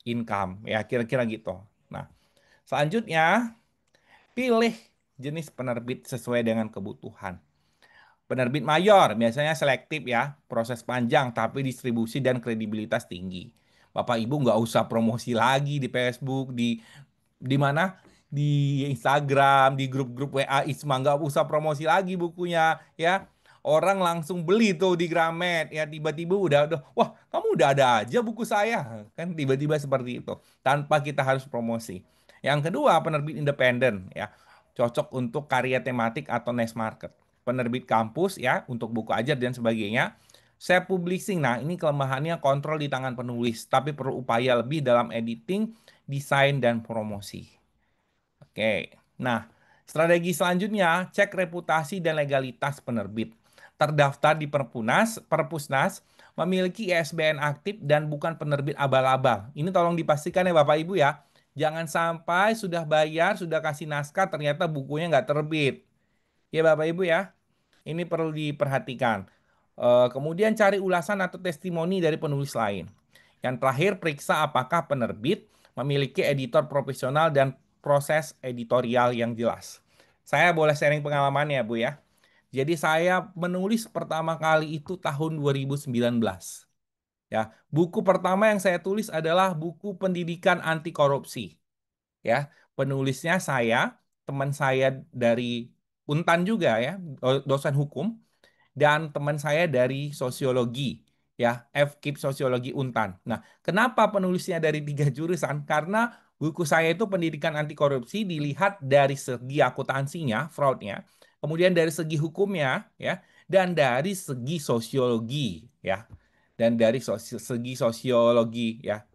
income ya, kira-kira gitu. Nah, selanjutnya pilih jenis penerbit sesuai dengan kebutuhan. Penerbit mayor biasanya selektif ya, proses panjang tapi distribusi dan kredibilitas tinggi. Bapak Ibu nggak usah promosi lagi di Facebook, di mana? Di Instagram, di grup-grup WA Isma, nggak usah promosi lagi bukunya, ya. Orang langsung beli tuh di Gramet, ya tiba-tiba udah, wah kamu udah ada aja buku saya, kan tiba-tiba seperti itu, tanpa kita harus promosi. Yang kedua, penerbit independen, ya, cocok untuk karya tematik atau niche market. Penerbit kampus, ya, untuk buku ajar dan sebagainya. Self publishing, nah ini kelemahannya kontrol di tangan penulis, tapi perlu upaya lebih dalam editing, desain, dan promosi. Oke, nah strategi selanjutnya cek reputasi dan legalitas penerbit. Terdaftar di Perpusnas, memiliki ISBN aktif dan bukan penerbit abal-abal. Ini tolong dipastikan ya Bapak Ibu ya. Jangan sampai sudah bayar, sudah kasih naskah, ternyata bukunya nggak terbit. Ya Bapak Ibu ya. Ini perlu diperhatikan. Kemudian cari ulasan atau testimoni dari penulis lain. Yang terakhir, periksa apakah penerbit memiliki editor profesional dan proses editorial yang jelas. Saya boleh sharing pengalamannya, Bu ya. Jadi saya menulis pertama kali itu tahun 2019. Ya, buku pertama yang saya tulis adalah buku pendidikan anti korupsi. Ya, penulisnya saya, teman saya dari Untan juga ya, dosen hukum, dan teman saya dari sosiologi, ya, FKIP Sosiologi Untan. Nah, kenapa penulisnya dari 3 jurusan? Karena buku saya itu pendidikan anti korupsi dilihat dari segi akuntansinya, fraudnya, kemudian dari segi hukumnya, ya, dan dari segi sosiologi, ya, dan dari segi sosiologi, ya.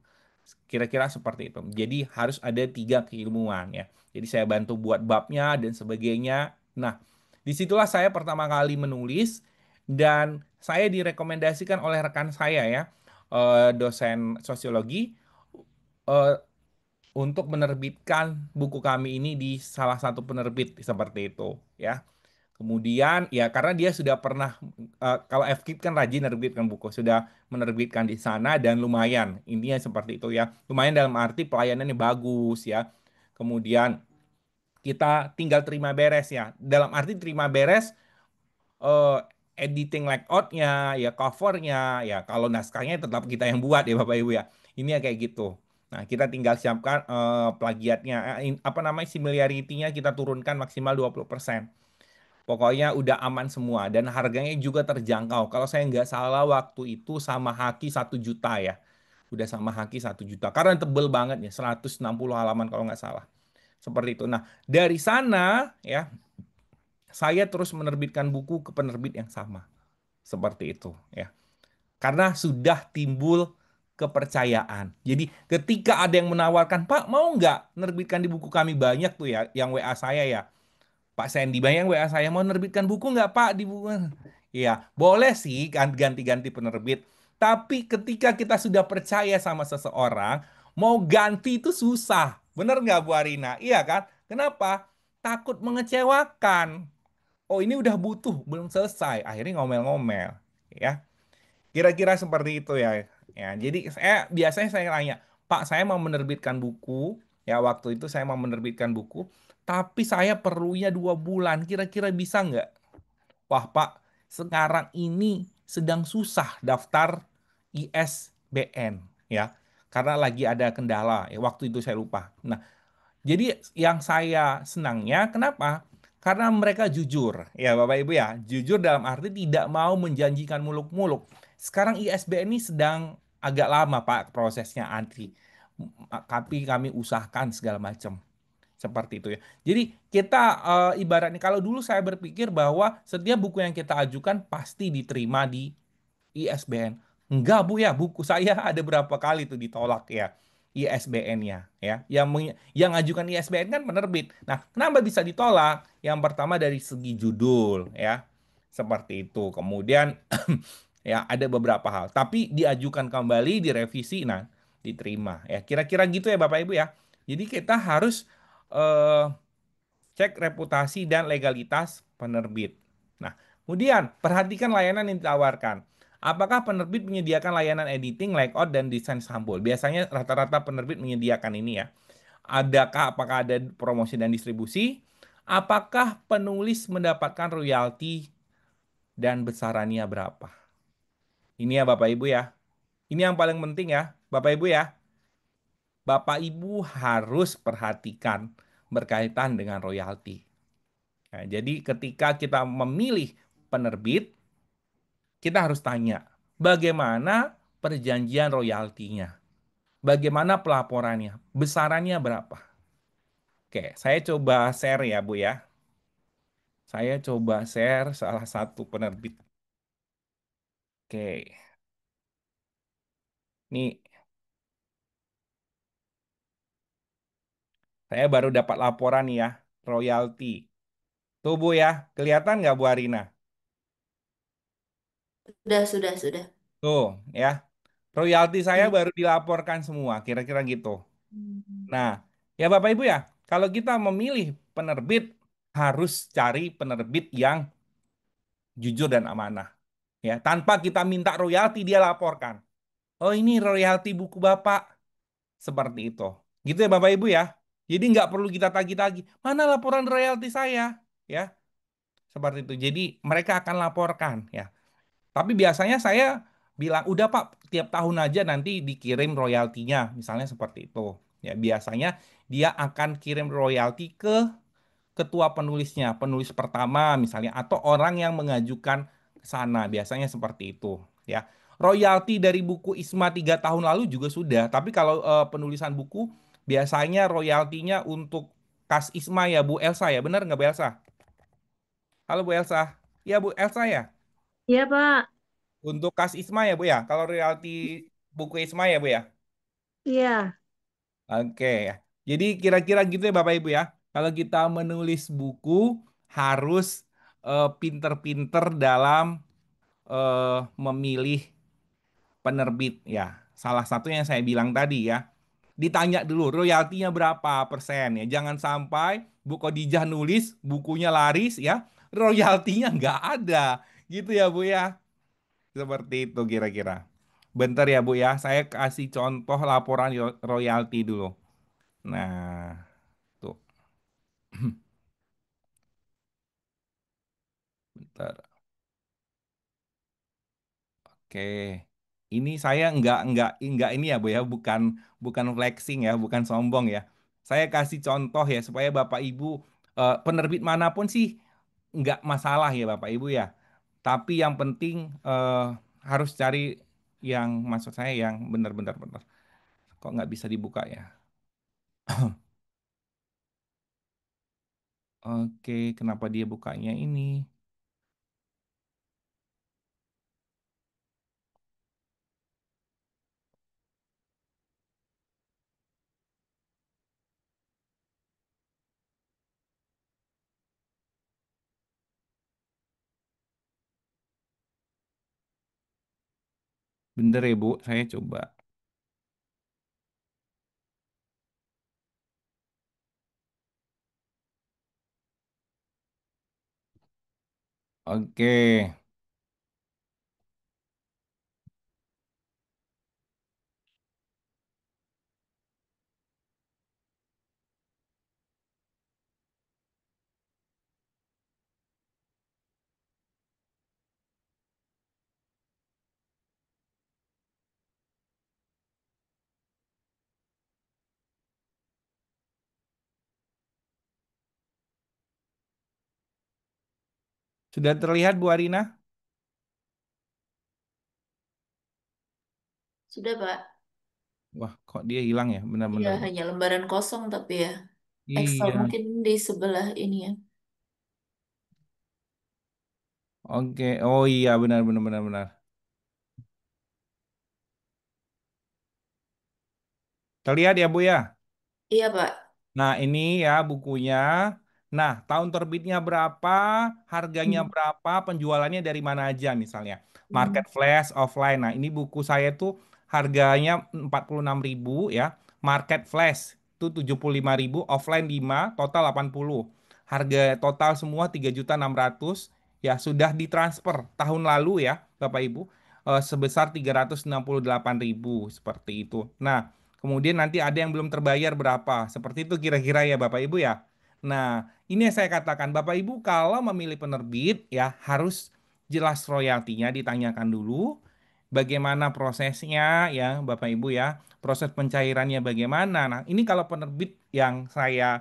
Kira-kira seperti itu. Jadi harus ada 3 keilmuan ya. Jadi saya bantu buat babnya dan sebagainya. Nah, disitulah saya pertama kali menulis dan saya direkomendasikan oleh rekan saya ya, dosen sosiologi, eh, untuk menerbitkan buku kami ini di salah satu penerbit seperti itu ya. Kemudian ya karena dia sudah pernah, kalau FKIP kan rajin menerbitkan buku, sudah menerbitkan di sana dan lumayan. Intinya seperti itu ya. Lumayan dalam arti pelayanannya bagus ya. Kemudian kita tinggal terima beres ya. Dalam arti terima beres, eh, editing layoutnya, ya covernya, ya kalau naskahnya tetap kita yang buat ya Bapak Ibu ya. Ini ya kayak gitu. Nah, kita tinggal siapkan plagiatnya, apa namanya, similarity-nya kita turunkan maksimal 20%. Pokoknya udah aman semua dan harganya juga terjangkau. Kalau saya nggak salah waktu itu sama Haki 1 juta ya. Udah sama Haki 1 juta. Karena tebel banget ya, 160 halaman kalau nggak salah. Seperti itu. Nah, dari sana ya, saya terus menerbitkan buku ke penerbit yang sama. Seperti itu ya. Karena sudah timbul kepercayaan. Jadi ketika ada yang menawarkan, Pak mau nggak menerbitkan di buku kami, banyak tuh ya yang WA saya ya. Pak Sandy Bayang WA saya, mau nerbitkan buku nggak Pak di buku? Iya, boleh sih kan ganti-ganti penerbit. Tapi ketika kita sudah percaya sama seseorang, mau ganti itu susah. Bener nggak Bu Arina? Iya kan? Kenapa? Takut mengecewakan. Oh ini udah butuh, belum selesai. Akhirnya ngomel-ngomel. Ya, kira-kira seperti itu ya. Ya, jadi biasanya saya tanya, Pak, saya mau menerbitkan buku. Ya, waktu itu saya mau menerbitkan buku, tapi saya perlunya 2 bulan. Kira-kira bisa nggak? Wah, Pak, sekarang ini sedang susah daftar ISBN, ya, karena lagi ada kendala. Ya, waktu itu saya lupa. Nah, jadi yang saya senangnya kenapa? Karena mereka jujur, ya Bapak Ibu ya, jujur dalam arti tidak mau menjanjikan muluk-muluk. Sekarang ISBN ini sedang agak lama Pak prosesnya antri, tapi kami usahakan segala macam seperti itu ya. Jadi kita, ibaratnya kalau dulu saya berpikir bahwa setiap buku yang kita ajukan pasti diterima di ISBN. Enggak Bu ya, buku saya ada berapa kali tuh ditolak ya ISBN-nya ya. Yang ngajukan ISBN kan penerbit. Nah, kenapa bisa ditolak? Yang pertama dari segi judul ya. Seperti itu. Kemudian ya ada beberapa hal, tapi diajukan kembali, direvisi, nah diterima ya. Kira-kira gitu ya Bapak Ibu ya. Jadi kita harus eh, cek reputasi dan legalitas penerbit. Nah, kemudian perhatikan layanan yang ditawarkan. Apakah penerbit menyediakan layanan editing, layout, dan desain sampul? Biasanya rata-rata penerbit menyediakan ini ya. Apakah ada promosi dan distribusi? Apakah penulis mendapatkan royalti dan besarannya berapa? Ini ya Bapak Ibu ya. Ini yang paling penting ya. Bapak Ibu ya, Bapak Ibu harus perhatikan berkaitan dengan royalti. Nah, jadi ketika kita memilih penerbit, kita harus tanya, bagaimana perjanjian royaltinya? Bagaimana pelaporannya? Besarannya berapa? Oke, saya coba share ya, Bu ya. Saya coba share salah satu penerbit. Oke, nih saya baru dapat laporan nih ya, royalti. Tuh Bu ya, kelihatan nggak Bu Arina? Sudah. Tuh ya, royalti saya Ya. baru dilaporkan semua, kira-kira gitu. Nah, ya Bapak Ibu ya, kalau kita memilih penerbit, harus cari penerbit yang jujur dan amanah. Ya, tanpa kita minta royalti dia laporkan. Oh ini royalti buku Bapak, seperti itu. Gitu ya Bapak Ibu ya. Jadi nggak perlu kita tagih-tagih. Mana laporan royalti saya? Ya, seperti itu. Jadi mereka akan laporkan ya. Tapi biasanya saya bilang, udah Pak, tiap tahun aja nanti dikirim royaltinya. Misalnya seperti itu. Ya, biasanya dia akan kirim royalti ke ketua penulisnya, penulis pertama misalnya, atau orang yang mengajukan ke sana. Biasanya seperti itu. Ya, royalti dari buku Isma 3 tahun lalu juga sudah. Tapi kalau penulisan buku, biasanya royaltinya untuk Kas Isma ya Bu Elsa ya. Benar nggak Bu Elsa? Halo Bu Elsa. Ya Bu Elsa ya. Iya, Pak. Untuk Kas Isma ya Bu ya. Kalau royalti buku Isma ya Bu ya. Iya. Oke ya. Jadi kira-kira gitu ya Bapak Ibu ya. Kalau kita menulis buku harus pinter-pinter dalam memilih penerbit ya. Salah satu yang saya bilang tadi ya. Ditanya dulu royaltinya berapa persen ya. Jangan sampai Bu Khadijah nulis bukunya laris ya. Royaltinya nggak ada. Gitu ya Bu ya. Seperti itu kira-kira. Bentar ya Bu ya. Saya kasih contoh laporan royalti dulu. Nah, tuh. Bentar. Oke. Ini saya nggak ini ya Bu ya, bukan bukan flexing ya, bukan sombong ya. Saya kasih contoh ya supaya Bapak Ibu penerbit manapun sih nggak masalah ya Bapak Ibu ya. Tapi yang penting harus cari yang maksud saya yang benar-benar benar. Kok nggak bisa dibuka ya? Oke, kenapa dia bukanya ini? Bener ya Bu, saya coba. Oke, sudah terlihat Bu Arina? Sudah, Pak. Wah, kok dia hilang ya? Iya, Benar-benar. hanya lembaran kosong tapi ya. Excel Iya. mungkin di sebelah ini ya. Oke. Oh iya, benar benar benar benar. Terlihat ya, Bu ya? Iya, Pak. Nah, ini ya bukunya. Nah, tahun terbitnya berapa, harganya Hmm. berapa, penjualannya dari mana aja misalnya. Hmm. Market Flash, offline. Nah, ini buku saya tuh harganya 46.000 ya. Market Flash itu 75.000, offline 5, total 80. Harga total semua 3.600.000 ya sudah ditransfer tahun lalu ya, Bapak Ibu, sebesar 368.000 seperti itu. Nah, kemudian nanti ada yang belum terbayar berapa. Seperti itu kira-kira ya Bapak Ibu ya. Nah, ini yang saya katakan Bapak Ibu kalau memilih penerbit ya harus jelas royaltinya ditanyakan dulu. bagaimana prosesnya ya Bapak Ibu ya, proses pencairannya bagaimana. Nah, ini kalau penerbit yang saya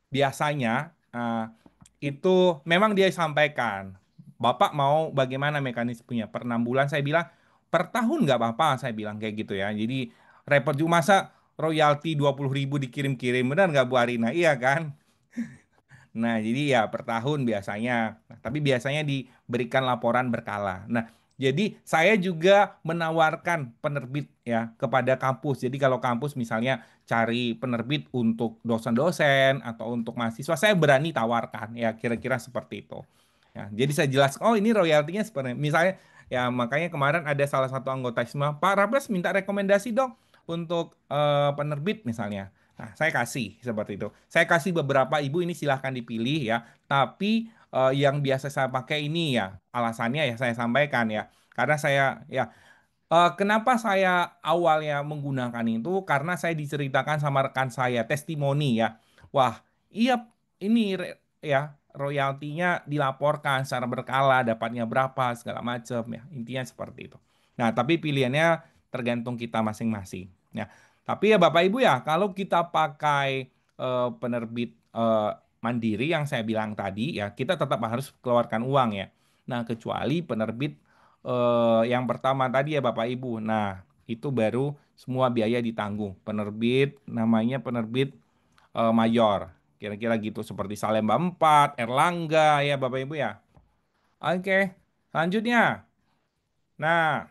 biasanya itu memang dia sampaikan, Bapak mau bagaimana mekanismenya per 6 bulan? Saya bilang per tahun nggak apa-apa, saya bilang kayak gitu ya. Jadi repot juga masa royalti 20.000 dikirim-kirim, benar nggak Bu Arina? Iya kan? Nah, jadi ya per tahun biasanya. Nah, tapi biasanya diberikan laporan berkala. Nah, jadi saya juga menawarkan penerbit ya kepada kampus. Jadi kalau kampus misalnya cari penerbit untuk dosen-dosen atau untuk mahasiswa, saya berani tawarkan ya kira-kira seperti itu. Ya, jadi saya jelaskan, oh ini royaltinya seperti misalnya ya makanya kemarin ada salah satu anggota ISMA, Pak Rables minta rekomendasi dong untuk penerbit misalnya. Nah, saya kasih seperti itu. Saya kasih beberapa ibu ini silahkan dipilih ya. Tapi yang biasa saya pakai ini ya, alasannya ya saya sampaikan ya. Karena saya ya kenapa saya awalnya menggunakan itu karena saya diceritakan sama rekan saya testimoni ya. Wah, iya ini ya royaltinya dilaporkan secara berkala, dapatnya berapa segala macam ya. Intinya seperti itu. Nah, tapi pilihannya tergantung kita masing-masing. Ya. Tapi ya Bapak Ibu ya, kalau kita pakai penerbit mandiri yang saya bilang tadi ya, kita tetap harus keluarkan uang ya. Nah, kecuali penerbit yang pertama tadi ya Bapak Ibu. Nah, itu baru semua biaya ditanggung. Penerbit namanya penerbit mayor. Kira-kira gitu seperti Salemba 4, Erlangga ya Bapak Ibu ya. Oke, selanjutnya. Nah,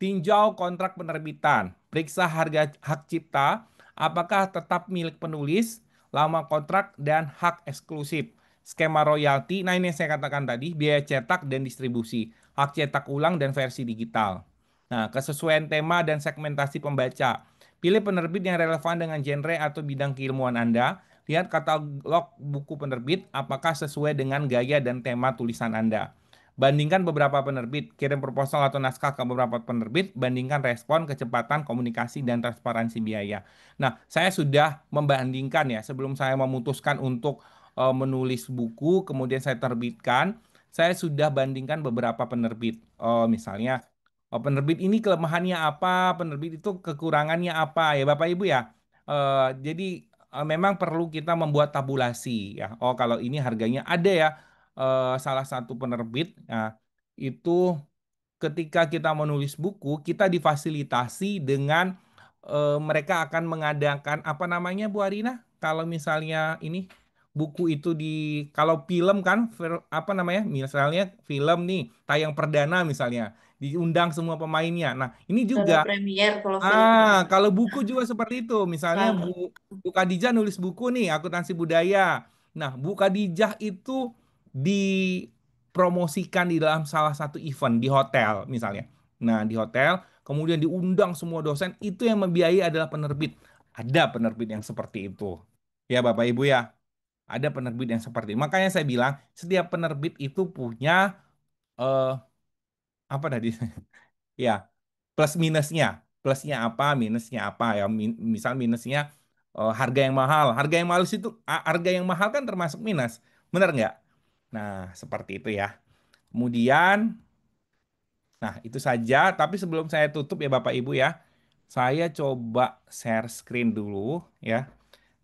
tinjau kontrak penerbitan, periksa harga hak cipta, apakah tetap milik penulis, lama kontrak, dan hak eksklusif. Skema royalti, nah ini yang saya katakan tadi, biaya cetak dan distribusi, hak cetak ulang dan versi digital. Nah, kesesuaian tema dan segmentasi pembaca. Pilih penerbit yang relevan dengan genre atau bidang keilmuan Anda. Lihat katalog buku penerbit, apakah sesuai dengan gaya dan tema tulisan Anda. Bandingkan beberapa penerbit, kirim proposal atau naskah ke beberapa penerbit, bandingkan respon, kecepatan, komunikasi, dan transparansi biaya. Nah, saya sudah membandingkan ya, sebelum saya memutuskan untuk menulis buku, kemudian saya terbitkan, saya sudah bandingkan beberapa penerbit. Misalnya, penerbit ini kelemahannya apa, penerbit itu kekurangannya apa, ya Bapak Ibu ya. Jadi, memang perlu kita membuat tabulasi ya. Oh, kalau ini harganya ada ya salah satu penerbit. Nah, itu ketika kita menulis buku, kita difasilitasi dengan mereka akan mengadakan apa namanya Bu Arina? Kalau misalnya ini buku itu kalau film kan apa namanya? Misalnya film nih tayang perdana misalnya diundang semua pemainnya. Nah, ini Gala juga Premier kalau film. Kalau buku juga seperti itu. Misalnya Kalau Bu Khadijah nulis buku nih, akuntansi budaya. Nah, Bu Khadijah itu dipromosikan di dalam salah satu event di hotel misalnya. Nah, di hotel, kemudian diundang semua dosen, itu yang membiayai adalah penerbit. Ada penerbit yang seperti itu. Ya, Bapak Ibu ya. Ada penerbit yang seperti itu. Makanya saya bilang, setiap penerbit itu punya eh, apa tadi? Ya, plus minusnya. Plusnya apa, minusnya apa ya. Misal minusnya harga yang mahal. Harga yang mahal kan termasuk minus. Benar nggak? Nah, seperti itu ya. Kemudian, nah itu saja. Tapi sebelum saya tutup ya Bapak Ibu ya, saya coba share screen dulu ya.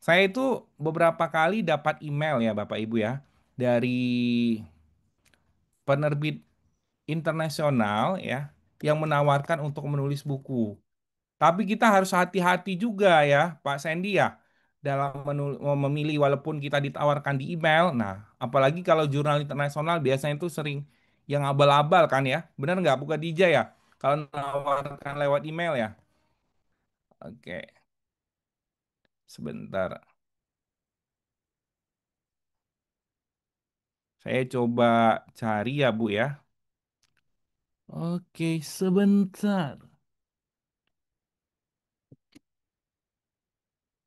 Saya itu beberapa kali dapat email ya Bapak Ibu ya dari penerbit internasional ya yang menawarkan untuk menulis buku. Tapi kita harus hati-hati juga ya, Pak Sandy ya, dalam memilih walaupun kita ditawarkan di email. Nah, apalagi kalau jurnal internasional biasanya itu sering yang abal-abal kan ya. Benar nggak, Bu Khadijah ya? Kalau menawarkan lewat email ya. Oke, sebentar. Saya coba cari ya, Bu ya. Oke, sebentar.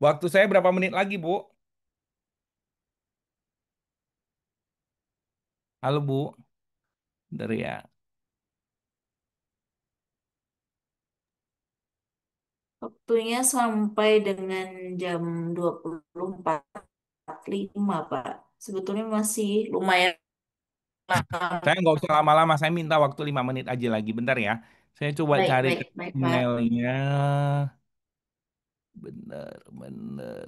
Waktu saya berapa menit lagi, Bu? Halo, Bu. Bentar ya. waktunya sampai dengan jam 24.45, Pak. Sebetulnya masih lumayan Saya nggak usah lama-lama, saya minta waktu 5 menit aja lagi, bentar ya. Saya coba Baik, cari baik, ke baik, Pak. emailnya. Bener, bener.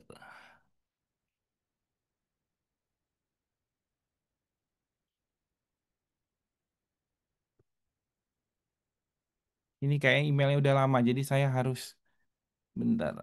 Ini kayak emailnya udah lama, jadi saya harus bentar.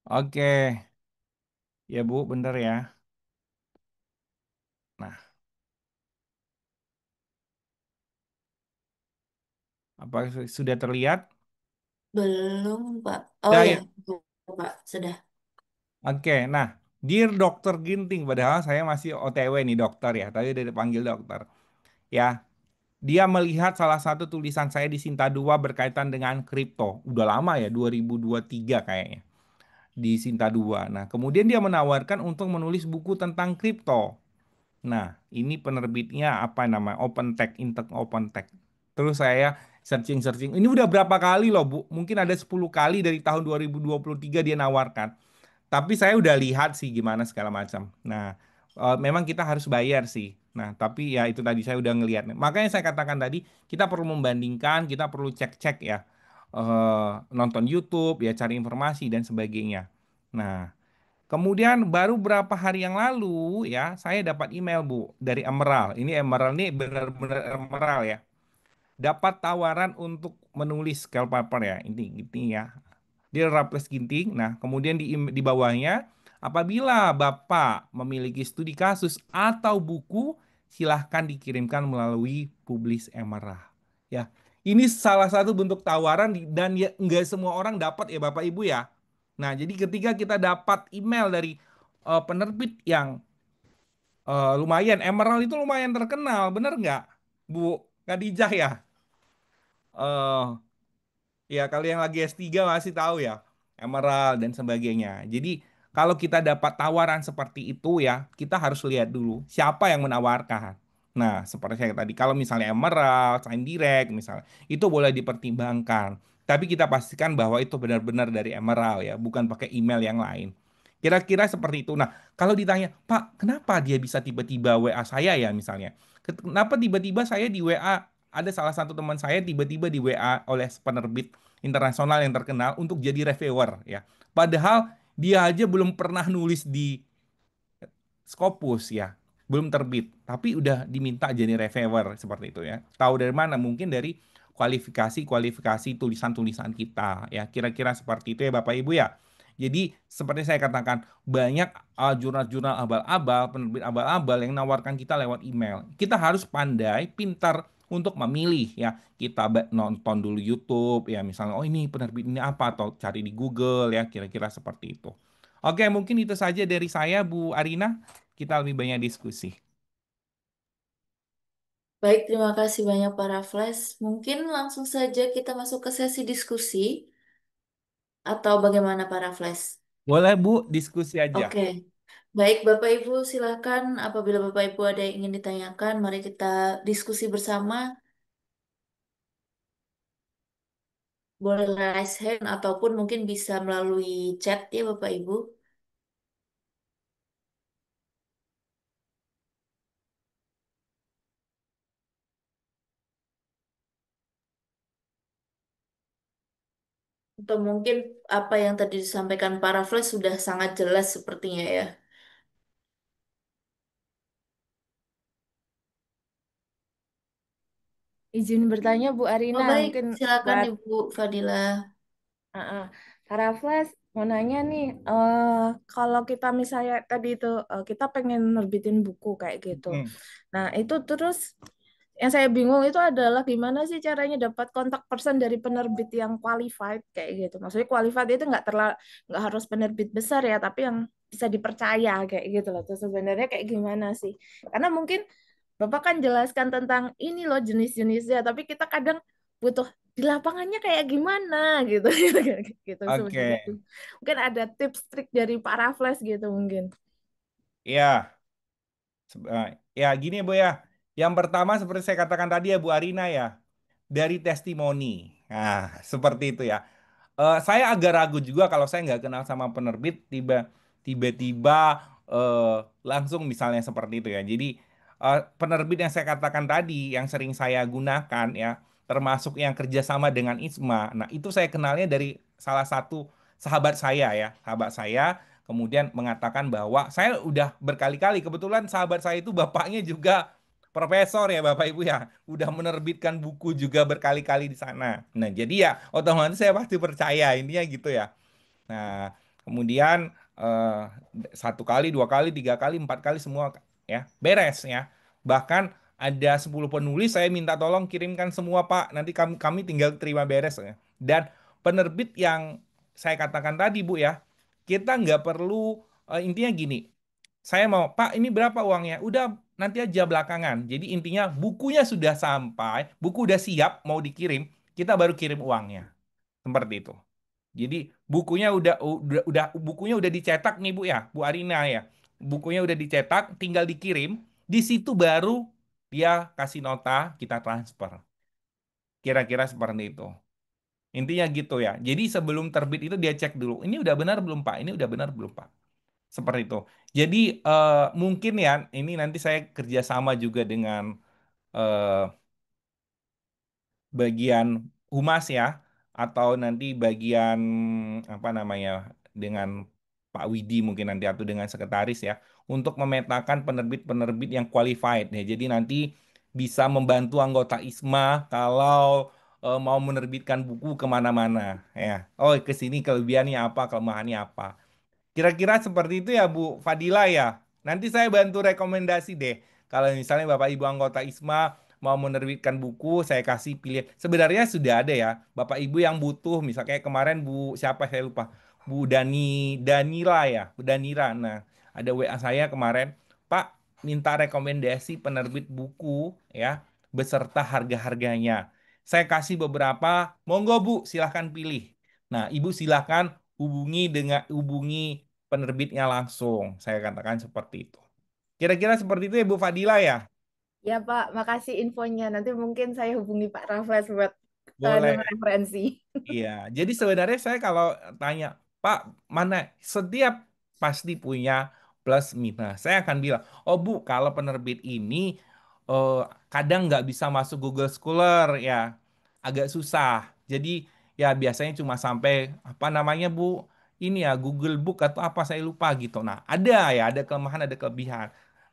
Oke, ya Bu, bentar ya. Nah, apa sudah terlihat? Belum, Pak. Oh Sudah ya, ya. Pak, sudah. Oke, nah, Dear Dokter Ginting, padahal saya masih OTW nih dokter ya, tadi udah dipanggil dokter. Ya, dia melihat salah satu tulisan saya di Sinta 2 berkaitan dengan kripto. Udah lama ya, 2023 kayaknya. Di Sinta 2. Nah, kemudian dia menawarkan untuk menulis buku tentang kripto. Nah, ini penerbitnya apa nama? OpenText, Intec OpenText. Terus saya searching-searching. Ini udah berapa kali loh, Bu? Mungkin ada 10 kali dari tahun 2023 dia nawarkan. Tapi saya udah lihat sih gimana segala macam. Nah, memang kita harus bayar sih. Nah, tapi ya itu tadi saya udah ngelihat. Makanya saya katakan tadi kita perlu membandingkan, kita perlu cek-cek ya. Nonton YouTube, ya cari informasi dan sebagainya. Nah, kemudian baru berapa hari yang lalu ya, saya dapat email Bu dari Emerald. Ini Emerald nih benar-benar Emerald ya. Dapat tawaran untuk menulis scale paper ya. Ini ya. Dia Raffles Ginting. Nah, kemudian di bawahnya, apabila Bapak memiliki studi kasus atau buku, silahkan dikirimkan melalui Publis Emerald. Ya, ini salah satu bentuk tawaran dan ya nggak semua orang dapat ya Bapak Ibu ya. Nah, jadi ketika kita dapat email dari penerbit yang lumayan, Emerald itu lumayan terkenal, bener nggak, Bu Khadijah ya? Eh, Ya, kalau yang lagi S3 masih tahu ya, Emerald dan sebagainya. Jadi, kalau kita dapat tawaran seperti itu ya, kita harus lihat dulu siapa yang menawarkan. Nah, seperti saya tadi, kalau misalnya Emerald, Sign Direct misalnya, itu boleh dipertimbangkan. Tapi kita pastikan bahwa itu benar-benar dari Emerald ya, bukan pakai email yang lain. Kira-kira seperti itu. Nah, kalau ditanya, Pak, kenapa dia bisa tiba-tiba WA saya ya misalnya? Kenapa tiba-tiba saya di WA, ada salah satu teman saya tiba-tiba di WA oleh penerbit internasional yang terkenal untuk jadi reviewer ya. Padahal dia aja belum pernah nulis di Scopus ya, belum terbit, tapi udah diminta jadi reviewer seperti itu ya. Tahu dari mana? Mungkin dari kualifikasi tulisan-tulisan kita ya. Kira-kira seperti itu ya Bapak Ibu ya. Jadi seperti saya katakan banyak jurnal-jurnal abal-abal, penerbit abal-abal yang menawarkan kita lewat email. Kita harus pandai, pintar untuk memilih ya. Kita nonton dulu YouTube ya, misalnya oh ini penerbit ini apa atau cari di Google ya, kira-kira seperti itu. Oke, mungkin itu saja dari saya Bu Arina. Kita lebih banyak diskusi. Baik, terima kasih banyak para Flash. Mungkin langsung saja kita masuk ke sesi diskusi atau bagaimana para Flash? Boleh Bu, diskusi aja. Oke. Baik, Bapak Ibu silakan apabila Bapak Ibu ada yang ingin ditanyakan, mari kita diskusi bersama. Boleh raise hand ataupun mungkin bisa melalui chat ya Bapak Ibu. Atau mungkin apa yang tadi disampaikan para Flash sudah sangat jelas sepertinya ya. Izin bertanya Bu Oh Arina, baik, mungkin silakan buat Ibu Fadila. Parafles mau nanya nih, kalau kita misalnya tadi itu kita pengen nerbitin buku kayak gitu. Hmm. Nah, itu terus yang saya bingung itu adalah gimana sih caranya dapat kontak person dari penerbit yang qualified kayak gitu. Maksudnya qualified itu nggak harus penerbit besar ya, tapi yang bisa dipercaya kayak gitu loh. Terus sebenarnya kayak gimana sih? Karena mungkin Bapak kan jelaskan tentang ini loh jenis-jenisnya, tapi kita kadang butuh di lapangannya kayak gimana gitu gitu sebenarnya. Oke, Mungkin ada tips trik dari Pak Raffles gitu mungkin. ya. Ya gini ya Bu ya. Yang pertama seperti saya katakan tadi ya Bu Arina ya, dari testimoni. Nah, seperti itu ya. Saya agak ragu juga kalau saya nggak kenal sama penerbit, tiba-tiba langsung misalnya seperti itu ya. Jadi penerbit yang saya katakan tadi, yang sering saya gunakan ya, termasuk yang kerjasama dengan ISMA. Nah, itu saya kenalnya dari salah satu sahabat saya ya, sahabat saya. Kemudian mengatakan bahwa saya udah berkali-kali, kebetulan sahabat saya itu bapaknya juga profesor ya Bapak Ibu ya, udah menerbitkan buku juga berkali-kali di sana. Nah, jadi ya otomatis saya pasti percaya intinya gitu ya. Nah, kemudian satu kali, dua kali, tiga kali, empat kali semua ya beres ya. Bahkan ada 10 penulis saya minta tolong kirimkan semua Pak. Nanti kami tinggal terima beres ya. Dan penerbit yang saya katakan tadi Bu ya, kita nggak perlu intinya gini. Saya mau Pak ini berapa uangnya? Udah nanti aja belakangan. Jadi intinya bukunya sudah sampai, buku udah siap mau dikirim, kita baru kirim uangnya. Seperti itu. Jadi bukunya udah dicetak nih Bu ya, Bu Arina ya. Bukunya udah dicetak, tinggal dikirim. Di situ baru dia kasih nota, kita transfer. Kira-kira seperti itu. Intinya gitu ya. Jadi sebelum terbit itu dia cek dulu. Ini udah benar belum Pak? Ini udah benar belum Pak? Seperti itu. Jadi mungkin ya, ini nanti saya kerjasama juga dengan eh, bagian humas ya atau nanti bagian apa namanya dengan Pak Widi mungkin nanti atau dengan sekretaris ya untuk memetakan penerbit-penerbit yang qualified ya. Jadi nanti bisa membantu anggota ISMA kalau mau menerbitkan buku kemana-mana ya. Oh, ke sini kelebihannya apa, kelemahannya apa. Kira-kira seperti itu ya Bu Fadila ya. Nanti saya bantu rekomendasi deh. Kalau misalnya Bapak Ibu anggota ISMA mau menerbitkan buku, saya kasih pilih. Sebenarnya sudah ada ya. Bapak Ibu yang butuh, misalnya kayak kemarin Bu siapa saya lupa. Bu Danila ya, Bu Danira. Nah, ada WA saya kemarin, Pak minta rekomendasi penerbit buku ya, beserta harga-harganya. Saya kasih beberapa, monggo Bu, silahkan pilih. Nah, Ibu silahkan hubungi penerbitnya langsung. Saya katakan seperti itu. Kira-kira seperti itu ya Bu Fadila ya? Ya Pak, makasih infonya. Nanti mungkin saya hubungi Pak Raffles buat Boleh. dengar referensi. Iya, jadi sebenarnya saya kalau tanya, Pak, mana setiap pasti punya plus minus. Saya akan bilang, oh Bu, kalau penerbit ini eh, kadang nggak bisa masuk Google Scholar ya, agak susah. Jadi ya biasanya cuma sampai apa namanya Bu, ini ya Google Book atau apa saya lupa gitu. Nah, ada ya, ada kelemahan, ada kelebihan.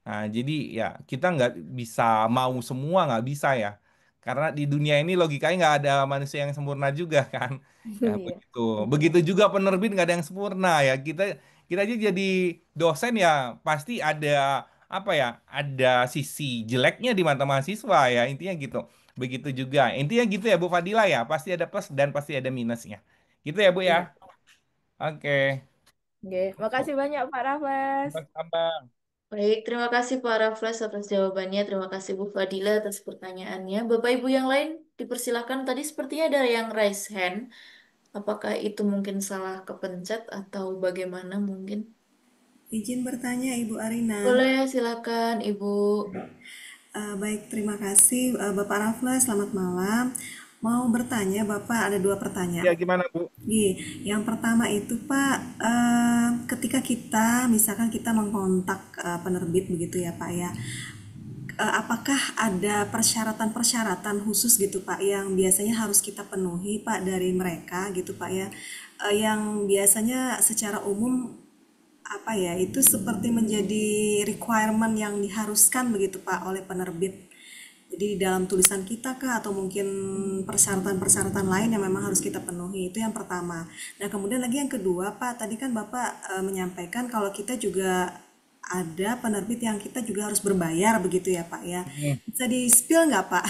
Nah, jadi ya kita nggak bisa mau semua nggak bisa ya. Karena di dunia ini logikanya nggak ada manusia yang sempurna juga kan. Ya Iya. begitu. Begitu juga penerbit nggak ada yang sempurna ya. Kita kita aja jadi dosen ya pasti ada apa ya? Ada sisi jeleknya di mata mahasiswa ya. Intinya gitu. Begitu juga. Intinya gitu ya Bu Fadila ya. Pasti ada plus dan pasti ada minusnya. Gitu ya Bu ya. Iya. Oke. Oke, makasih banyak Pak Raffles. Sama-sama. Baik, terima kasih Pak Raffles atas jawabannya. Terima kasih Bu Fadila atas pertanyaannya. Bapak Ibu yang lain dipersilakan. Tadi sepertinya ada yang raise hand. Apakah itu mungkin salah kepencet atau bagaimana mungkin? Izin bertanya Ibu Arina. Boleh, silakan Ibu. Baik, terima kasih Bapak Raffles, selamat malam. Mau bertanya Bapak, ada dua Ya pertanyaan. gimana Bu? Yang pertama itu Pak, ketika kita misalkan kita mengkontak penerbit begitu ya Pak ya, apakah ada persyaratan-persyaratan khusus gitu Pak yang biasanya harus kita penuhi Pak dari mereka gitu Pak ya, yang biasanya secara umum apa ya itu seperti menjadi requirement yang diharuskan begitu Pak oleh penerbit Jadi di dalam tulisan kita kah atau mungkin persyaratan-persyaratan lain yang memang harus kita penuhi. Itu yang pertama. Nah, kemudian lagi yang kedua, Pak, tadi kan Bapak menyampaikan kalau kita juga ada penerbit yang kita juga harus berbayar begitu ya, Pak ya. Hmm. Bisa di-spill nggak, Pak?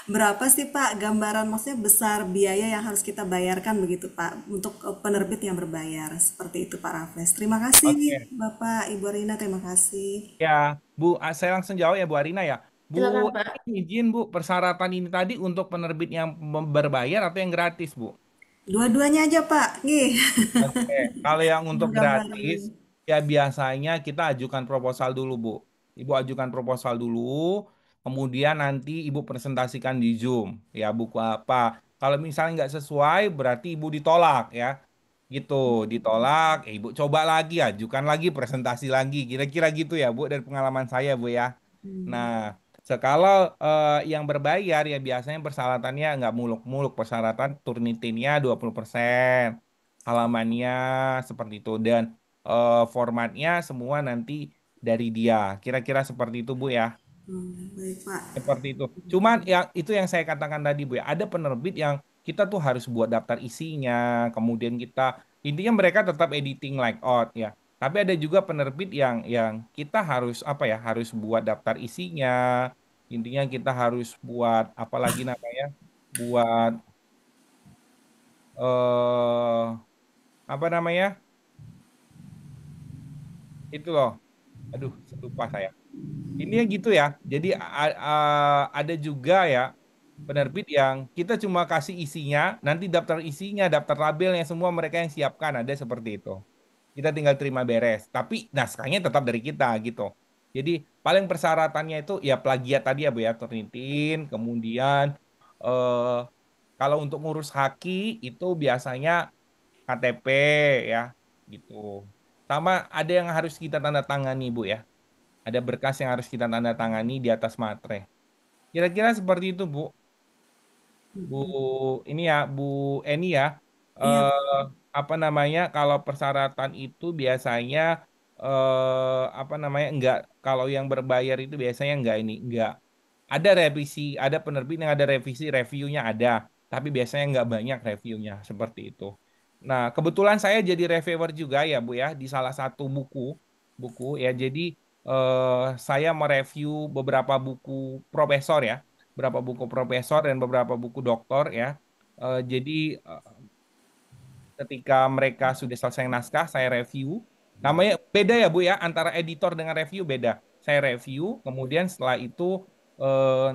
Berapa sih, Pak, gambaran maksudnya besar biaya yang harus kita bayarkan begitu, Pak, untuk penerbit yang berbayar. Seperti itu, Pak Raffles. Terima kasih, Oke. Bapak, Ibu Rina, terima kasih. Ya, Bu, saya langsung jawab ya Bu Arina ya. Bu, Silakan Pak. izin Bu, persyaratan ini tadi untuk penerbit yang berbayar atau yang gratis Bu? Dua-duanya aja, Pak. Nih, Oke, kalau yang untuk gratis, gambaran. ya biasanya kita ajukan proposal dulu, Bu. Ibu ajukan proposal dulu, kemudian nanti Ibu presentasikan di Zoom. Ya, buku apa. Kalau misalnya nggak sesuai, berarti Ibu ditolak ya. Gitu, ditolak, Ibu coba lagi, ajukan lagi, presentasi lagi. Kira-kira gitu ya, Bu, dari pengalaman saya, Bu ya. Nah, sekalau yang berbayar ya biasanya persyaratannya nggak muluk-muluk. Persyaratan Turnitinnya 20%, halamannya seperti itu dan formatnya semua nanti dari dia. Kira-kira seperti itu Bu ya. Baik, Pak. Seperti itu. Cuman yang itu yang saya katakan tadi Bu ya, ada penerbit yang kita tuh harus buat daftar isinya, kemudian kita intinya mereka tetap editing layout ya. Tapi ada juga penerbit yang kita harus apa ya, harus buat daftar isinya. Intinya kita harus buat apa lagi namanya? Buat eh apa namanya? Itu loh. Aduh, lupa saya. Ini ya gitu ya. Jadi ada juga ya penerbit yang kita cuma kasih isinya, nanti daftar isinya, daftar labelnya semua mereka yang siapkan ada seperti itu. Kita tinggal terima beres. Tapi naskahnya tetap dari kita gitu. Jadi paling persyaratannya itu ya plagiat tadi ya Bu ya, Turnitin, kemudian eh kalau untuk ngurus haki itu biasanya KTP ya gitu. Sama ada yang harus kita tanda tangani Bu ya. Ada berkas yang harus kita tanda tangani di atas materai. Kira-kira seperti itu, Bu. Bu ini ya, Bu Eni ya. Iya, Eh apa namanya? Kalau persyaratan itu biasanya apa namanya? Enggak kalau yang berbayar itu biasanya enggak ada revisi, ada penerbit yang ada revisi, reviewnya ada, tapi biasanya nggak banyak reviewnya seperti itu. Nah, kebetulan saya jadi reviewer juga ya Bu ya di salah satu buku ya. Jadi saya mereview beberapa buku profesor ya, beberapa buku profesor dan beberapa buku doktor ya. Jadi ketika mereka sudah selesai naskah, saya review. Namanya beda ya Bu ya, antara editor dengan review beda. Saya review, kemudian setelah itu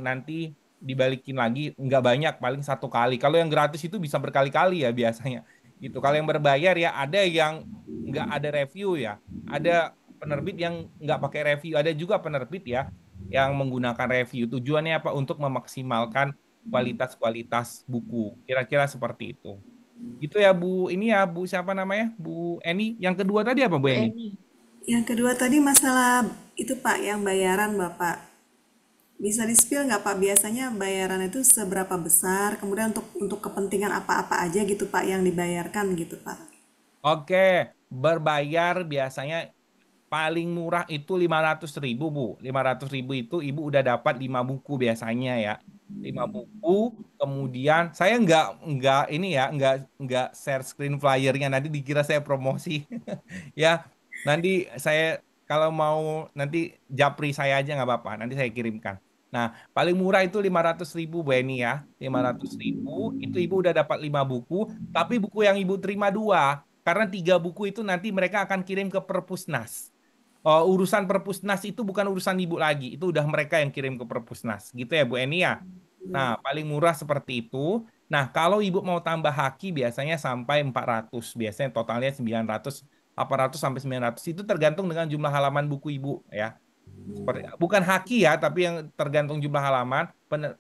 nanti dibalikin lagi, nggak banyak, paling satu kali. Kalau yang gratis itu bisa berkali-kali ya biasanya. Gitu. Kalau yang berbayar ya ada yang nggak ada review ya. Ada penerbit yang nggak pakai review. Ada juga penerbit ya yang menggunakan review. Tujuannya apa? Untuk memaksimalkan kualitas-kualitas buku. Kira-kira seperti itu. Gitu ya Bu, ini ya Bu siapa namanya? Bu Eni. Yang kedua tadi apa Bu Bu Eni? Eni. yang kedua tadi masalah itu, Pak, yang bayaran Bapak. Bisa di-spill nggak, Pak, biasanya bayaran itu seberapa besar, kemudian untuk kepentingan apa-apa aja gitu, Pak, yang dibayarkan gitu, Pak. Oke, berbayar biasanya paling murah itu 500.000 Bu. 500.000 itu Ibu udah dapat 5 buku biasanya ya. 5 buku, kemudian saya nggak ini ya, nggak share screen flyernya nanti dikira saya promosi. Ya, nanti saya kalau mau nanti japri saya aja nggak apa-apa, nanti saya kirimkan. Nah, paling murah itu 500.000 Bu Eni ya. 500.000 itu Ibu udah dapat 5 buku, tapi buku yang Ibu terima dua. Karena 3 buku itu nanti mereka akan kirim ke Perpusnas. Urusan Perpusnas itu bukan urusan Ibu lagi, itu udah mereka yang kirim ke Perpusnas. Gitu ya Bu Eni ya. Nah, paling murah seperti itu. Nah, kalau Ibu mau tambah haki biasanya sampai 400. Biasanya totalnya 900, 800 sampai 900. Itu tergantung dengan jumlah halaman buku Ibu ya. Seperti bukan haki ya, tapi yang tergantung jumlah halaman,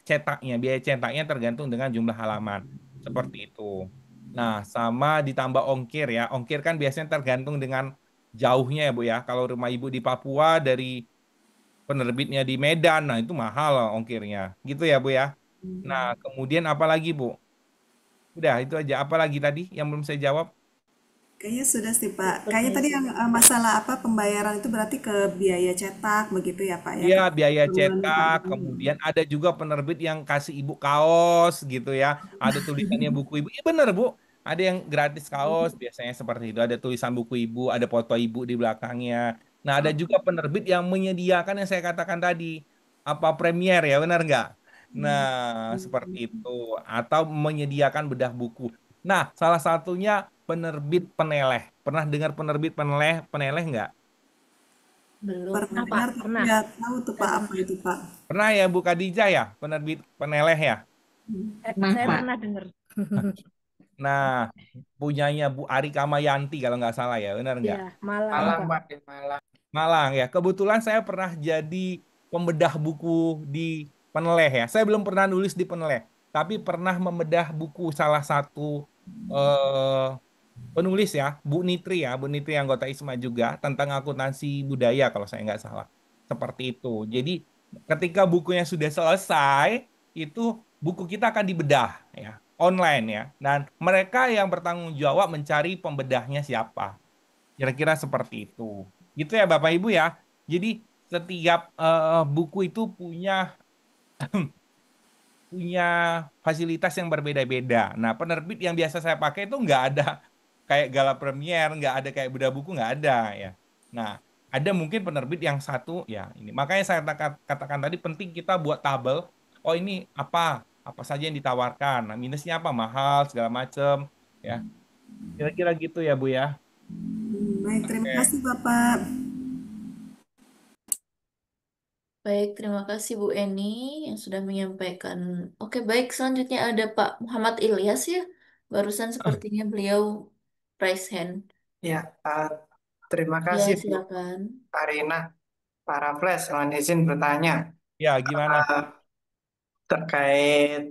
cetaknya, biaya cetaknya tergantung dengan jumlah halaman. Seperti itu. Nah, sama ditambah ongkir ya. Ongkir kan biasanya tergantung dengan jauhnya ya, Bu ya. Kalau rumah Ibu di Papua dari penerbitnya di Medan, nah itu mahal loh ongkirnya. Gitu ya, Bu ya. Nah, kemudian apa lagi, Bu? Udah, itu aja. Apa lagi tadi yang belum saya jawab? Kayaknya sudah sih Pak. Kayaknya tadi Permisi. yang masalah apa pembayaran itu berarti ke biaya cetak begitu ya Pak ya, Iya, ke biaya tabungan Pak. cetak, kemudian ada juga penerbit yang kasih ibu kaos gitu ya. Ada tulisannya buku ibu. Iya bener Bu, ada yang gratis kaos, biasanya seperti itu. Ada tulisan buku ibu, ada foto ibu di belakangnya. Nah, ada juga penerbit yang menyediakan yang saya katakan tadi, apa Premier ya, benar nggak? Nah, seperti itu. Atau menyediakan bedah buku. Nah, salah satunya penerbit peneleh. Pernah dengar penerbit peneleh, peneleh nggak? Belum. Pernah Apa? dengar tapi Pernah. nggak tahu tuh Saya Pak apa pernah. itu Pak. Pernah ya Bu Khadijah ya, penerbit peneleh ya? Nah, Saya Pak. pernah dengar. Nah, punyanya Bu Ari Kamayanti kalau nggak salah ya, benar nggak? Iya, Malang, Malang, Pak. Pak, di Malang. Malang ya. Kebetulan saya pernah jadi pembedah buku di Peneleh ya. Saya belum pernah nulis di Peneleh, tapi pernah membedah buku salah satu eh, penulis ya, Bu Nitri ya, Bu Nitri anggota ISMA juga tentang akuntansi budaya kalau saya nggak salah. Seperti itu. Jadi ketika bukunya sudah selesai, itu buku kita akan dibedah ya, online ya. Dan mereka yang bertanggung jawab mencari pembedahnya siapa. Kira-kira seperti itu. Gitu ya Bapak Ibu ya. Jadi setiap buku itu punya punya fasilitas yang berbeda-beda. Nah, penerbit yang biasa saya pakai itu nggak ada kayak Gala Premier, nggak ada kayak Beda Buku, nggak ada ya. Nah, ada mungkin penerbit yang satu ya ini. Makanya saya katakan tadi penting kita buat tabel. Oh ini apa saja yang ditawarkan. Nah, minusnya apa mahal segala macam ya. Kira-kira gitu ya Bu ya. Baik, terima Oke. kasih Bapak. Baik, terima kasih Bu Eni yang sudah menyampaikan. Oke, baik. Selanjutnya ada Pak Muhammad Ilyas ya. Barusan sepertinya beliau raise hand. Ya, terima Ya, kasih Bu silakan. Arina. Para Flash, mohon izin bertanya Ya, gimana? eh, terkait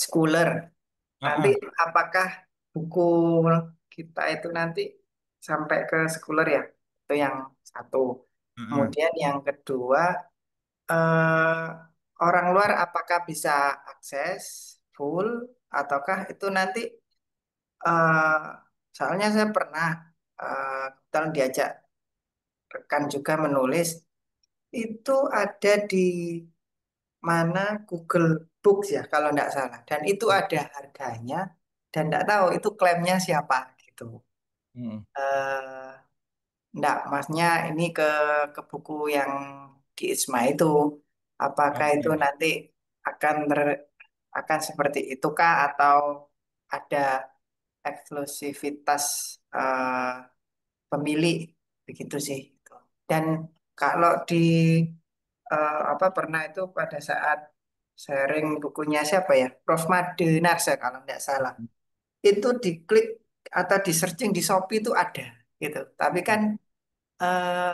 Schooler. Nanti Heeh, apakah buku kita itu nanti sampai ke Schooler ya? Itu yang satu. heeh. Kemudian yang kedua, eh, orang luar apakah bisa akses full ataukah itu nanti eh, soalnya saya pernah kebetulan diajak rekan juga menulis itu ada di mana Google Books ya kalau nggak salah dan itu ada harganya dan nggak tahu itu klaimnya siapa gitu. Heeh. eh nggak masnya ini ke buku yang di ISMA itu apakah itu Oke. nanti akan akan seperti itu kah atau ada eksklusivitas eh, pemilih begitu sih gitu. Dan kalau di apa pernah itu pada saat sharing bukunya siapa ya Prof. Made Narsa kalau tidak salah itu diklik atau di searching di Shopee itu ada gitu tapi kan eh,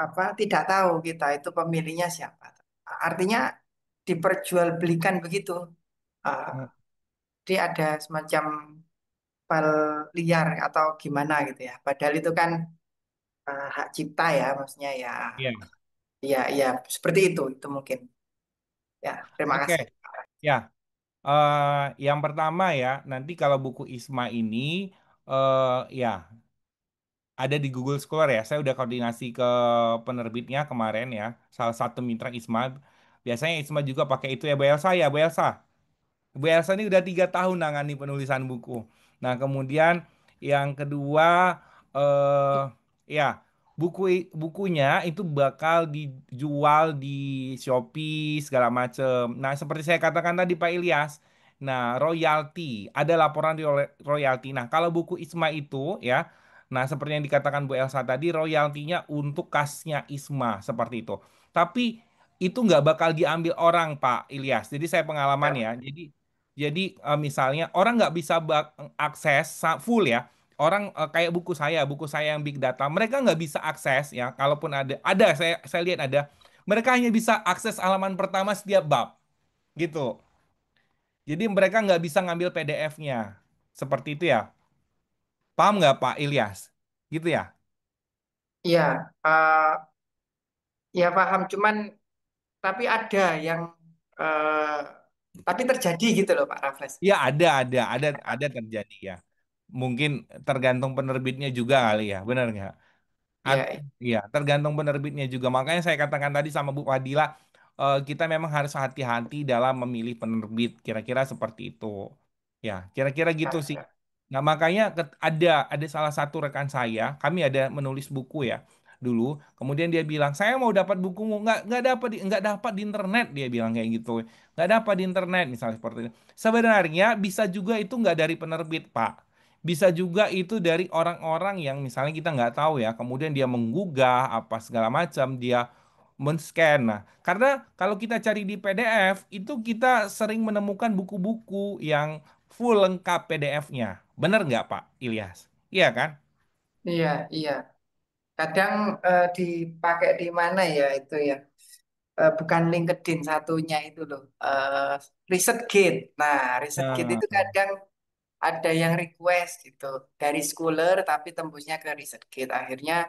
apa tidak tahu kita itu pemilihnya siapa artinya diperjualbelikan begitu. Eh, dia ada semacam file liar atau gimana gitu ya padahal itu kan hak cipta ya maksudnya ya Iya. ya ya seperti itu mungkin ya terima Oke. kasih. Ya. Eh, yang pertama ya, nanti kalau buku ISMA ini ya ada di Google Scholar ya. Saya udah koordinasi ke penerbitnya kemarin ya. Salah satu mitra ISMA. Biasanya ISMA juga pakai itu ya Bu Elsa ya, Bu Elsa. Bu Elsa ini udah 3 tahun nangani penulisan buku. Nah, kemudian yang kedua, eh ya bukunya itu bakal dijual di Shopee segala macem. Nah, seperti saya katakan tadi Pak Ilyas, nah royalti ada laporan royalti. Nah, kalau buku Isma itu ya, nah seperti yang dikatakan Bu Elsa tadi, royaltinya untuk kasnya Isma seperti itu. Tapi itu nggak bakal diambil orang Pak Ilyas. Jadi saya pengalaman Ya, ya. Jadi misalnya orang nggak bisa akses full ya. Orang kayak buku saya yang big data, mereka nggak bisa akses ya. Kalaupun ada saya lihat ada. Mereka hanya bisa akses halaman pertama setiap bab gitu. Jadi mereka nggak bisa ngambil PDF-nya. Seperti itu ya. Paham nggak Pak Ilyas? Gitu ya? ya, ya paham. Cuman tapi ada yang tapi terjadi gitu loh Pak Raffles. Iya ada terjadi ya. mungkin tergantung penerbitnya juga kali ya, benar nggak? Ya, Iya, tergantung penerbitnya juga. Makanya saya katakan tadi sama Bu Fadila, kita memang harus hati-hati dalam memilih penerbit. Kira-kira seperti itu. Ya, kira-kira gitu sih. ya. Nah, makanya ada salah satu rekan saya, kami ada menulis buku ya dulu. Kemudian dia bilang, saya mau dapat bukumu, nggak dapat di internet. Dia bilang kayak gitu, nggak dapat di internet misalnya seperti itu. Sebenarnya bisa juga itu nggak dari penerbit, Pak. Bisa juga itu dari orang-orang yang misalnya kita nggak tahu ya, kemudian dia menggugah apa segala macam, dia men-scan. Nah, karena kalau kita cari di PDF, itu kita sering menemukan buku-buku yang full lengkap PDF-nya. Bener nggak, Pak Ilyas? Iya kan? Iya, iya. Kadang dipakai di mana ya itu ya? Bukan LinkedIn satunya itu loh. ResearchGate. Nah, ResearchGate Nah, itu kadang ada yang request gitu dari Scholar tapi tembusnya ke ResearchGate. Akhirnya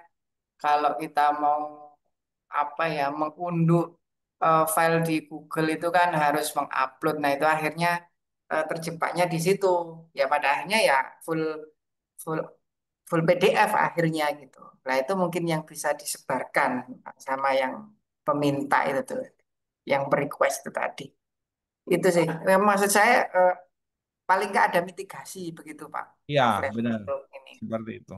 kalau kita mau apa ya mengunduh file di Google itu kan harus mengupload. Nah, itu akhirnya terjebaknya di situ. Ya pada akhirnya ya full full full PDF akhirnya gitu. Nah, itu mungkin yang bisa disebarkan sama yang peminta itu tuh, yang request itu tadi. Itu sih. Maksud saya paling nggak ada mitigasi begitu, Pak. iya, Flash benar. untuk ini. Seperti itu.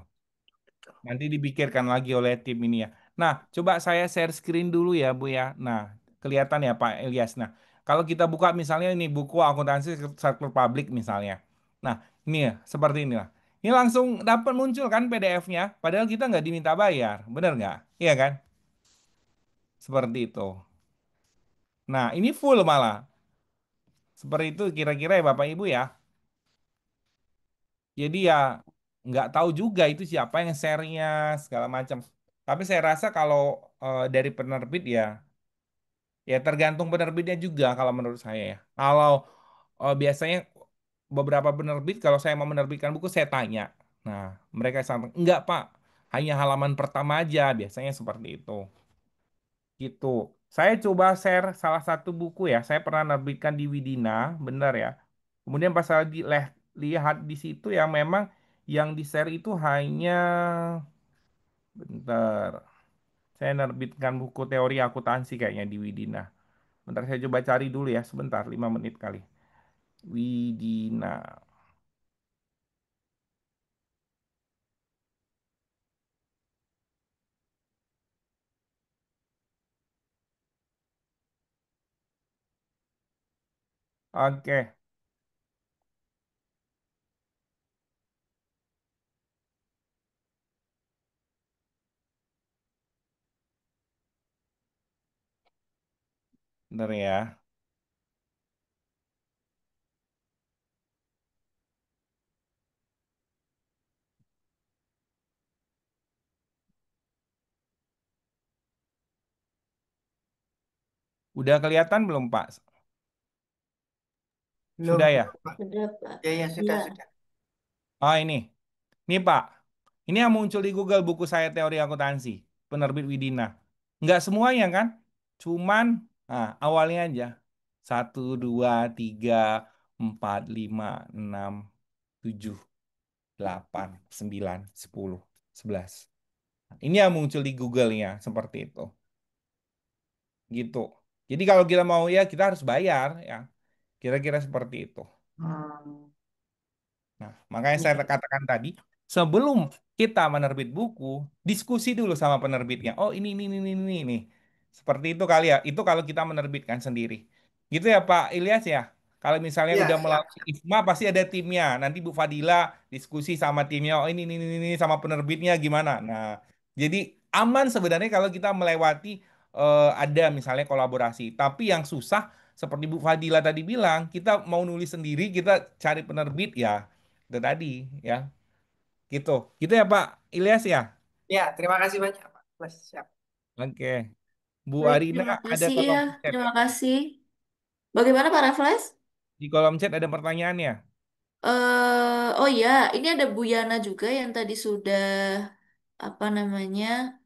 Gitu. Nanti dipikirkan lagi oleh tim ini ya. Nah, coba saya share screen dulu ya, Bu ya. Nah, kelihatan ya Pak Ilyas. Nah, kalau kita buka misalnya ini buku akuntansi sektor publik misalnya. Nah, ini ya, seperti inilah. Ini langsung dapat muncul kan PDF-nya, padahal kita nggak diminta bayar. Bener nggak? Iya kan? Seperti itu. Nah, ini full malah. Seperti itu kira-kira ya Bapak Ibu ya. Jadi ya nggak tahu juga itu siapa yang share-nya segala macam. Tapi saya rasa kalau dari penerbit ya, ya tergantung penerbitnya juga kalau menurut saya ya. Kalau biasanya beberapa penerbit kalau saya mau menerbitkan buku saya tanya. Nah, mereka sampai enggak Pak, hanya halaman pertama aja biasanya seperti itu. Gitu. Saya coba share salah satu buku ya. Saya pernah nerbitkan di Widina, benar ya. Kemudian pas saya lihat di situ ya memang yang di share itu hanya bentar. Saya nerbitkan buku teori akuntansi kayaknya di Widina. Bentar saya coba cari dulu ya, sebentar, 5 menit kali. Widina. Oke, bentar ya. Udah kelihatan belum, Pak? Belum, Sudah ya? belum, Pak. Sudah, Pak. Ya, ya, Iya. sudah, sudah. Oh, ini. Ini, Pak. Ini yang muncul di Google buku saya teori akuntansi. Penerbit Widina. Nggak semuanya kan? Cuman, awalnya aja. 1, 2, 3, 4, 5, 6, 7, 8, 9, 10, 11. Ini yang muncul di Google-nya. Seperti itu. Gitu. Jadi kalau kita mau ya, kita harus bayar ya. Kira-kira seperti itu. Hmm, Nah, makanya ya, saya katakan tadi, sebelum kita menerbit buku, diskusi dulu sama penerbitnya. Oh, ini. Seperti itu kali ya. Itu kalau kita menerbitkan sendiri. Gitu ya, Pak Ilyas ya. Kalau misalnya ya, udah siap, melalui siap. ISMA pasti ada timnya. Nanti Bu Fadila diskusi sama timnya. Oh, ini sama penerbitnya gimana. Nah, jadi aman sebenarnya kalau kita melewati ada misalnya kolaborasi. Tapi yang susah seperti Bu Fadila tadi bilang, kita mau nulis sendiri, kita cari penerbit ya itu tadi ya. Gitu. Gitu ya Pak Ilyas ya. Ya, terima kasih banyak, Pak. Plus, siap. Oke. Bu Baik, Arina terima ada kasih ya. kolom chat Terima ya. kasih. Bagaimana Pak Raffles? Di kolom chat ada pertanyaannya. Oh ya, ini ada Bu Yana juga yang tadi sudah apa namanya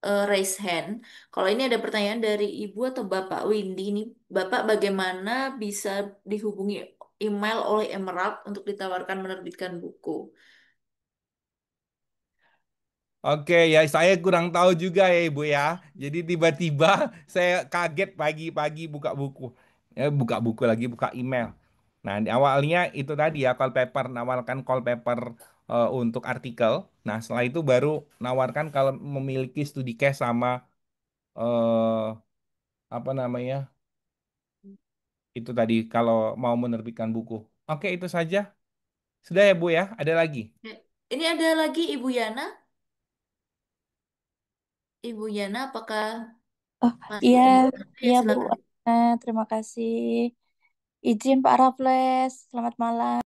raise hand. Kalau ini ada pertanyaan dari Ibu atau Bapak Windy nih. Bapak bagaimana bisa dihubungi email oleh Emerald untuk ditawarkan menerbitkan buku? Oke ya, saya kurang tahu juga ya Ibu ya. Jadi tiba-tiba saya kaget pagi-pagi buka buku. Buka buku lagi, buka email. Nah, di awalnya itu tadi ya call paper, nawarkan call paper untuk artikel. Nah, setelah itu baru nawarkan kalau memiliki studi case sama eh, apa namanya? Itu tadi kalau mau menerbitkan buku. Oke, itu saja. Sudah ya Bu ya, ada lagi. Eh, Ini ada lagi Ibu Yana. Ibu Yana, apakah Oh, masih iya, ada? Ya, iya Bu. silakan. Terima kasih. Izin Pak Raffles, selamat malam.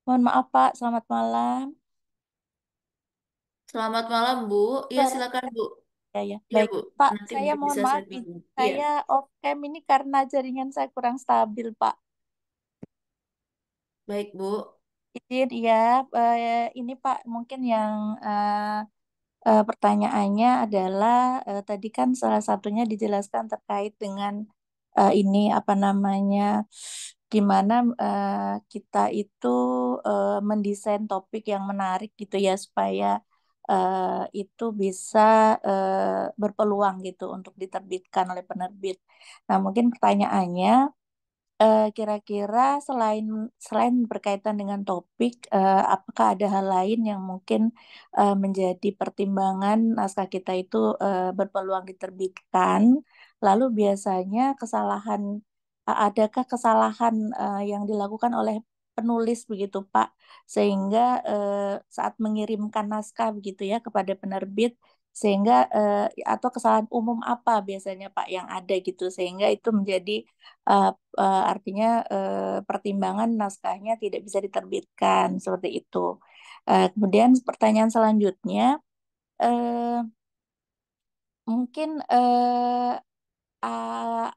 Mohon maaf Pak, selamat malam. Selamat malam, Bu. Iya, Suara silakan, Bu. saya ya. Iya, Baik, Bu. Pak, Nanti saya mungkin mohon bisa maaf, saya bantu. Iya, saya off cam ini karena jaringan saya kurang stabil Pak. baik, Bu. Izin, ya. Ini Pak, mungkin yang pertanyaannya adalah tadi kan salah satunya dijelaskan terkait dengan ini apa namanya, gimana kita itu mendesain topik yang menarik gitu ya supaya itu bisa berpeluang gitu untuk diterbitkan oleh penerbit. Nah, mungkin pertanyaannya kira-kira selain selain berkaitan dengan topik, apakah ada hal lain yang mungkin menjadi pertimbangan naskah kita itu berpeluang diterbitkan? Lalu biasanya adakah kesalahan yang dilakukan oleh penulis begitu, Pak, sehingga saat mengirimkan naskah begitu ya kepada penerbit, sehingga atau kesalahan umum apa biasanya Pak yang ada gitu sehingga itu menjadi eh, artinya pertimbangan naskahnya tidak bisa diterbitkan seperti itu. Kemudian pertanyaan selanjutnya, eh, mungkin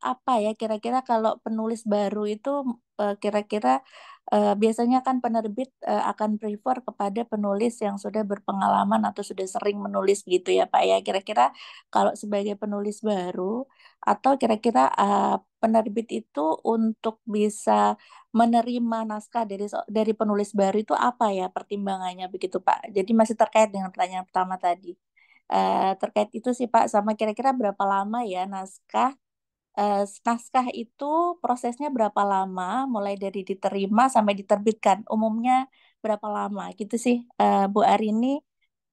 apa ya kira-kira kalau penulis baru itu kira-kira biasanya kan penerbit akan prefer kepada penulis yang sudah berpengalaman atau sudah sering menulis gitu ya Pak ya. Kira-kira kalau sebagai penulis baru atau kira-kira penerbit itu untuk bisa menerima naskah dari penulis baru itu apa ya pertimbangannya begitu Pak. Jadi masih terkait dengan pertanyaan pertama tadi. Terkait itu sih Pak, sama kira-kira berapa lama ya naskah itu prosesnya berapa lama, mulai dari diterima sampai diterbitkan, umumnya berapa lama gitu sih, Bu Arini.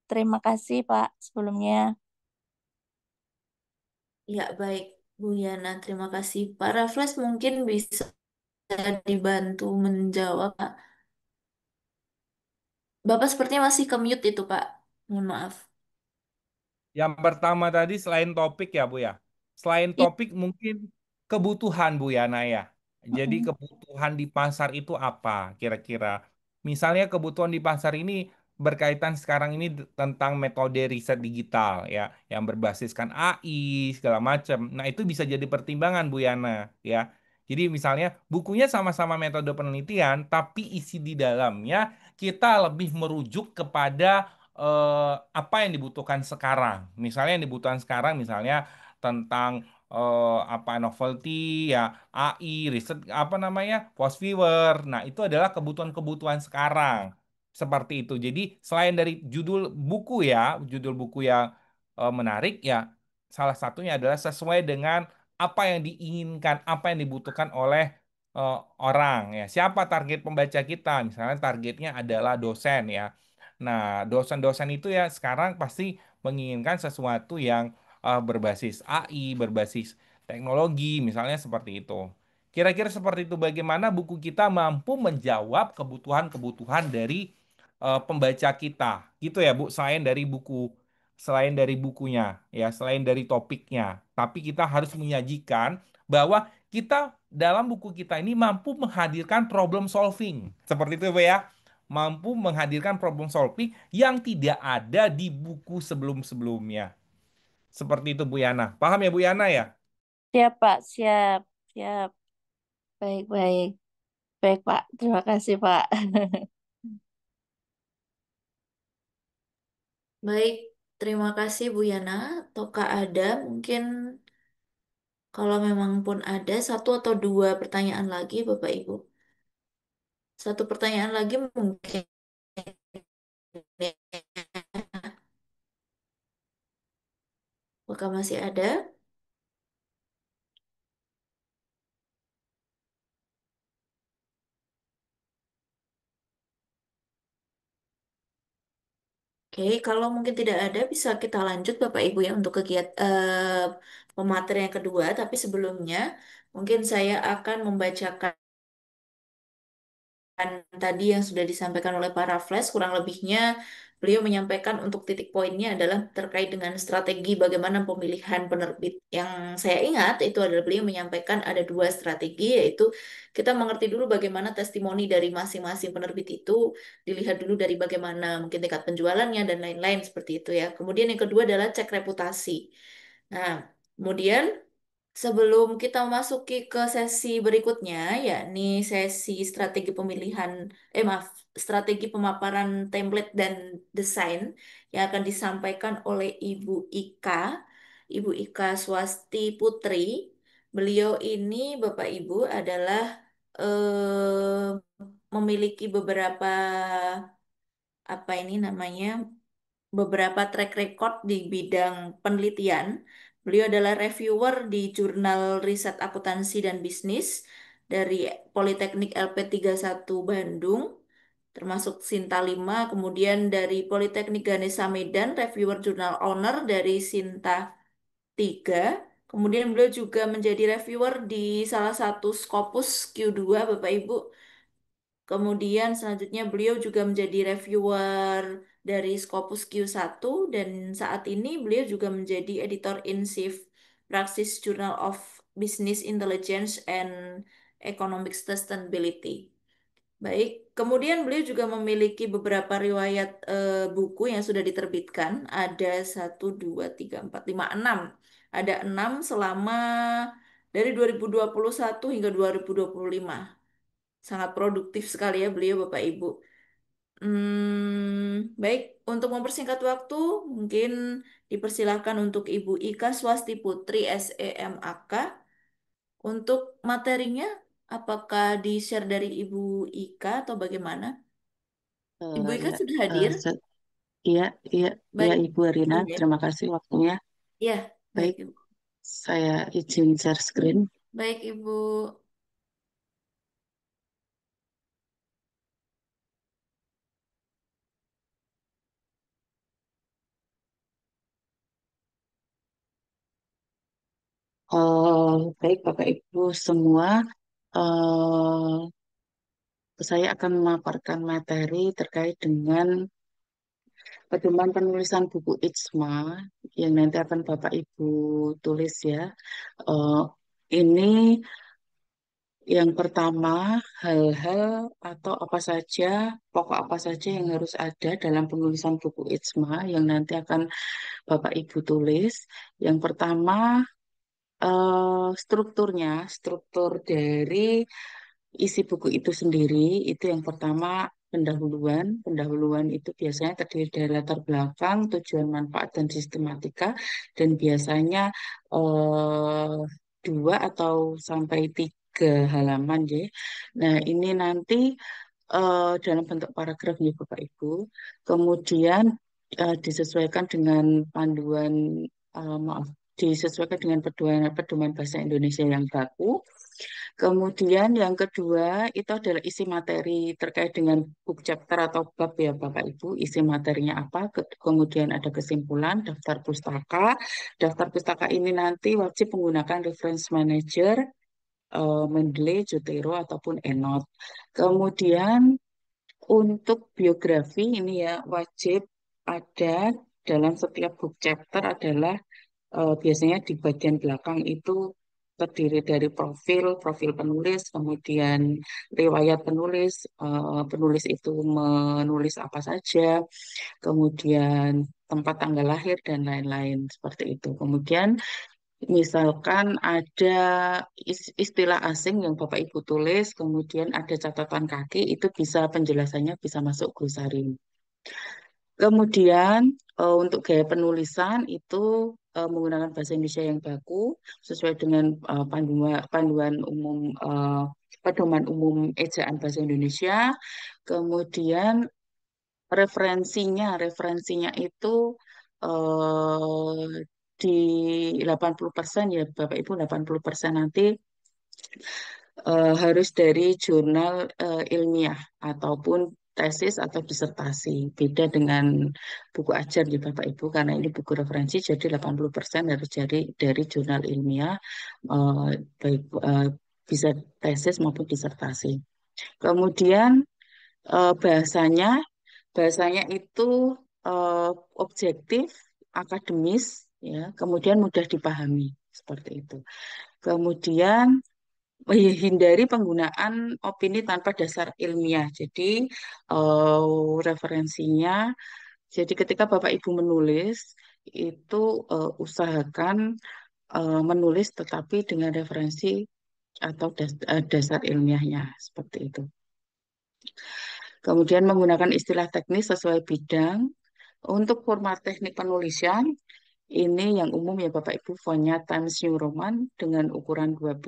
Terima kasih Pak sebelumnya. Ya, baik, Bu Yana. Terima kasih. Pak Raffles mungkin bisa dibantu menjawab, Pak. Bapak sepertinya masih ke mute itu, Pak. Mohon maaf. Yang pertama tadi selain topik ya Bu ya. Selain Iya. topik mungkin kebutuhan Bu Yana ya. Jadi Mm-mm. kebutuhan di pasar itu apa kira-kira? Misalnya kebutuhan di pasar ini berkaitan sekarang ini tentang metode riset digital ya, yang berbasiskan AI segala macam. Nah, itu bisa jadi pertimbangan Bu Yana ya. Jadi misalnya bukunya sama-sama metode penelitian, tapi isi di dalamnya kita lebih merujuk kepada apa yang dibutuhkan sekarang. Misalnya yang dibutuhkan sekarang misalnya tentang apa novelty ya, AI, riset apa namanya, post viewer. Nah, itu adalah kebutuhan-kebutuhan sekarang. Seperti itu. Jadi, selain dari judul buku ya, judul buku yang menarik ya, salah satunya adalah sesuai dengan apa yang diinginkan, apa yang dibutuhkan oleh eh, orang ya. Siapa target pembaca kita? Misalnya targetnya adalah dosen ya. Nah, dosen-dosen itu ya sekarang pasti menginginkan sesuatu yang berbasis AI, berbasis teknologi, misalnya seperti itu. Kira-kira seperti itu bagaimana buku kita mampu menjawab kebutuhan-kebutuhan dari pembaca kita. Gitu ya, Bu, selain dari bukunya, ya, selain dari topiknya. Tapi kita harus menyajikan bahwa kita dalam buku kita ini mampu menghadirkan problem solving. Seperti itu, Bu ya, mampu menghadirkan problem solving yang tidak ada di buku sebelum-sebelumnya. Seperti itu Bu Yana. Paham ya Bu Yana ya? Siap Pak, siap, siap. Baik, baik. Baik Pak, terima kasih Pak. Baik, terima kasih Bu Yana. Atau Kak Ada, mungkin kalau memang pun ada satu atau dua pertanyaan lagi, Bapak Ibu. Satu pertanyaan lagi mungkin. Apakah masih ada? Oke, kalau mungkin tidak ada, bisa kita lanjut Bapak Ibu ya untuk kegiatan pemateri yang kedua. Tapi sebelumnya, mungkin saya akan membacakan tadi yang sudah disampaikan oleh para flash, kurang lebihnya beliau menyampaikan untuk titik poinnya adalah terkait dengan strategi bagaimana pemilihan penerbit. Yang saya ingat itu adalah beliau menyampaikan ada dua strategi, yaitu kita mengerti dulu bagaimana testimoni dari masing-masing penerbit itu, dilihat dulu dari bagaimana mungkin tingkat penjualannya dan lain-lain seperti itu ya. Kemudian yang kedua adalah cek reputasi. Nah, kemudian sebelum kita memasuki ke sesi berikutnya, yakni sesi strategi pemilihan, maaf, strategi pemaparan template dan desain yang akan disampaikan oleh Ibu Ika Swasti Putri. Beliau ini, Bapak Ibu, adalah memiliki beberapa apa ini namanya beberapa track record di bidang penelitian. Beliau adalah reviewer di jurnal riset akuntansi dan bisnis dari Politeknik LP 31 Bandung, termasuk Sinta 5, kemudian dari Politeknik Ganesha Medan, reviewer jurnal owner dari Sinta 3. Kemudian beliau juga menjadi reviewer di salah satu Scopus Q2, Bapak Ibu. Kemudian selanjutnya beliau juga menjadi reviewer dari Scopus Q1 dan saat ini beliau juga menjadi editor-in-chief Praxis Journal of Business Intelligence and Economic Sustainability. Baik, kemudian beliau juga memiliki beberapa riwayat buku yang sudah diterbitkan. Ada satu, dua, tiga, empat, lima, enam. Ada 6 selama dari 2021 hingga 2025. Sangat produktif sekali ya beliau Bapak Ibu. Baik, untuk mempersingkat waktu, mungkin dipersilahkan untuk Ibu Ika Swasti Putri SEMAK. Untuk materinya, apakah di-share dari Ibu Ika atau bagaimana? Ibu Ika Ya, sudah eh, hadir? se- iya, iya, iya, Baik, Ibu Rina, boleh. terima kasih waktunya. Ya, baik Baik, Ibu. saya izin share screen. Baik Ibu. Baik, Bapak Ibu semua, eh, saya akan memaparkan materi terkait dengan pedoman penulisan buku IJSMA yang nanti akan Bapak Ibu tulis ya. Eh, ini yang pertama, hal-hal atau apa saja, pokok apa saja yang harus ada dalam penulisan buku IJSMA yang nanti akan Bapak Ibu tulis. Yang pertama, struktur dari isi buku itu sendiri, itu yang pertama pendahuluan. Pendahuluan itu biasanya terdiri dari latar belakang, tujuan manfaat, dan sistematika, dan biasanya eh, 2 atau sampai 3 halaman ya. Nah, ini nanti dalam bentuk paragraf nih Bapak Ibu. Kemudian disesuaikan dengan panduan, maaf, disesuaikan dengan pedoman bahasa Indonesia yang baku. Kemudian yang kedua itu adalah isi materi terkait dengan book chapter atau bab ya Bapak Ibu. Isi materinya apa? Kemudian ada kesimpulan, daftar pustaka. Daftar pustaka ini nanti wajib menggunakan reference manager, Mendeley, Zotero ataupun EndNote. Kemudian untuk biografi ini ya wajib ada dalam setiap book chapter adalah biasanya di bagian belakang itu terdiri dari profil penulis, kemudian riwayat penulis, penulis itu menulis apa saja, kemudian tempat tanggal lahir dan lain-lain seperti itu. Kemudian misalkan ada istilah asing yang Bapak Ibu tulis, kemudian ada catatan kaki, itu bisa penjelasannya bisa masuk glosarium. Kemudian untuk gaya penulisan itu menggunakan bahasa Indonesia yang baku sesuai dengan panduan umum, pedoman umum ejaan bahasa Indonesia. Kemudian referensinya itu di 80% ya Bapak Ibu, 80% nanti harus dari jurnal ilmiah ataupun tesis atau disertasi. Beda dengan buku ajar di Bapak Ibu karena ini buku referensi, jadi 80% harus dari jurnal ilmiah, eh, baik bisa tesis maupun disertasi. Kemudian bahasanya, bahasanya itu eh, objektif, akademis, ya, kemudian mudah dipahami seperti itu. Kemudian hindari penggunaan opini tanpa dasar ilmiah. Jadi referensinya, jadi ketika Bapak Ibu menulis itu usahakan menulis tetapi dengan referensi atau dasar ilmiahnya seperti itu. Kemudian menggunakan istilah teknis sesuai bidang. Untuk format teknik penulisan, ini yang umum ya Bapak Ibu, fontnya Times New Roman dengan ukuran 12,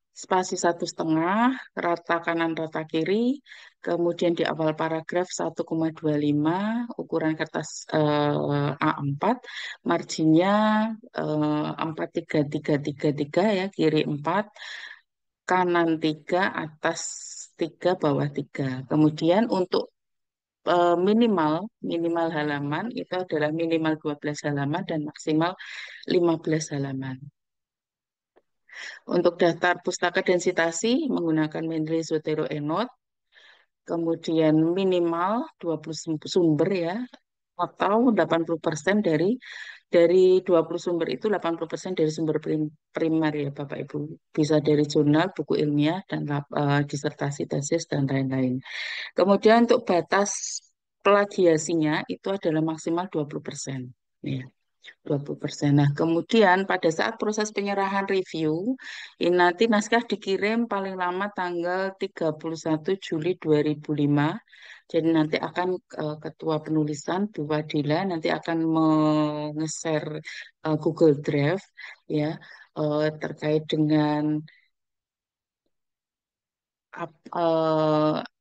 spasi 1,5, rata kanan rata kiri, kemudian di awal paragraf 1,25, ukuran kertas A4, marginnya 4,3,3,3,3 ya, kiri 4, kanan 3, atas 3, bawah 3. Kemudian untuk minimal minimal halaman itu adalah minimal 12 halaman dan maksimal 15 halaman. Untuk daftar pustaka dan citasi menggunakan Mendeley Zotero Enot, kemudian minimal 20 sumber ya, atau 80% dari 20 sumber itu 80% dari sumber primer ya Bapak Ibu. Bisa dari jurnal, buku ilmiah, dan disertasi, tesis, dan lain-lain. Kemudian untuk batas plagiasinya itu adalah maksimal 20%. Ya. 20%. Nah, kemudian pada saat proses penyerahan review, ini nanti naskah dikirim paling lama tanggal 31 Juli 2005. Jadi nanti akan Ketua Penulisan Bu Wadila nanti akan menge-share Google Drive ya terkait dengan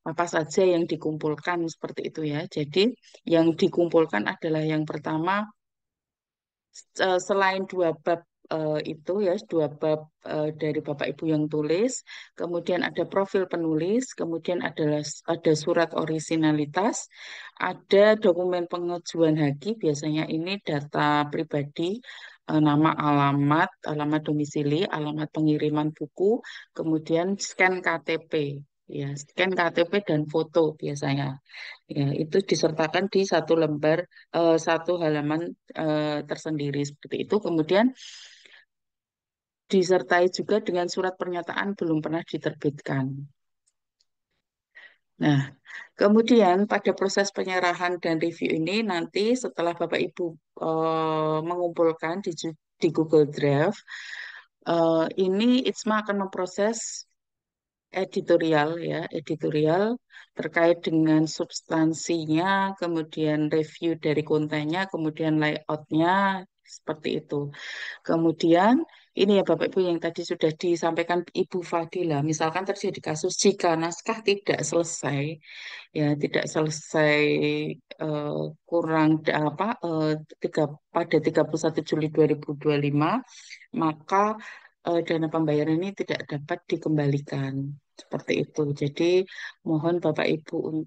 apa saja yang dikumpulkan seperti itu ya. Jadi yang dikumpulkan adalah yang pertama selain dua bab itu ya, dua bab dari Bapak Ibu yang tulis, kemudian ada profil penulis, kemudian ada surat orisinalitas, ada dokumen pengajuan haki, biasanya ini data pribadi, nama, alamat domisili, alamat pengiriman buku, kemudian scan KTP. Ya, scan KTP dan foto biasanya. Ya, itu disertakan di satu lembar, satu halaman tersendiri seperti itu. Kemudian disertai juga dengan surat pernyataan belum pernah diterbitkan. Nah, kemudian pada proses penyerahan dan review ini nanti setelah Bapak Ibu mengumpulkan di Google Drive, ini ITSMA akan memproses editorial terkait dengan substansinya, kemudian review dari kontennya, kemudian layoutnya, seperti itu. Kemudian ini ya Bapak Ibu yang tadi sudah disampaikan Ibu Fadila, misalkan terjadi kasus jika naskah tidak selesai, ya tidak selesai kurang pada 31 Juli 2025, maka dana pembayaran ini tidak dapat dikembalikan. Seperti itu. Jadi mohon Bapak Ibu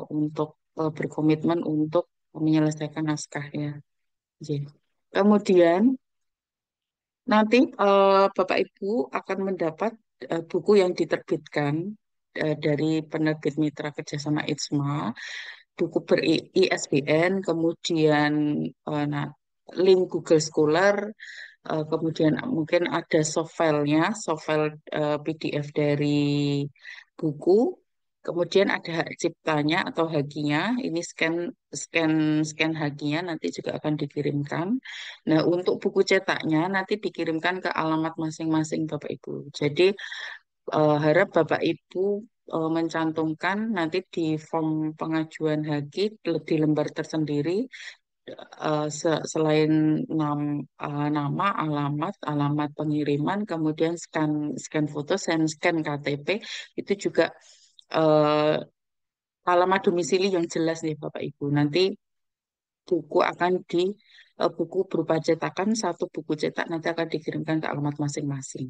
untuk berkomitmen untuk menyelesaikan naskahnya. Jadi, kemudian nanti Bapak Ibu akan mendapat buku yang diterbitkan dari penerbit Mitra Kerjasama ITSMA, buku ber-ISBN, kemudian link Google Scholar, kemudian mungkin ada soft file-nya, soft file PDF dari buku, kemudian ada hak ciptanya atau hakinya, ini scan hakinya nanti juga akan dikirimkan. Nah, untuk buku cetaknya nanti dikirimkan ke alamat masing-masing Bapak Ibu. Jadi harap Bapak Ibu mencantumkan nanti di form pengajuan haki di lembar tersendiri selain nama, alamat pengiriman, kemudian scan foto, scan KTP, itu juga eh, alamat domisili yang jelas nih Bapak Ibu. Nanti buku akan buku berupa cetakan, satu buku cetak nanti akan dikirimkan ke alamat masing-masing.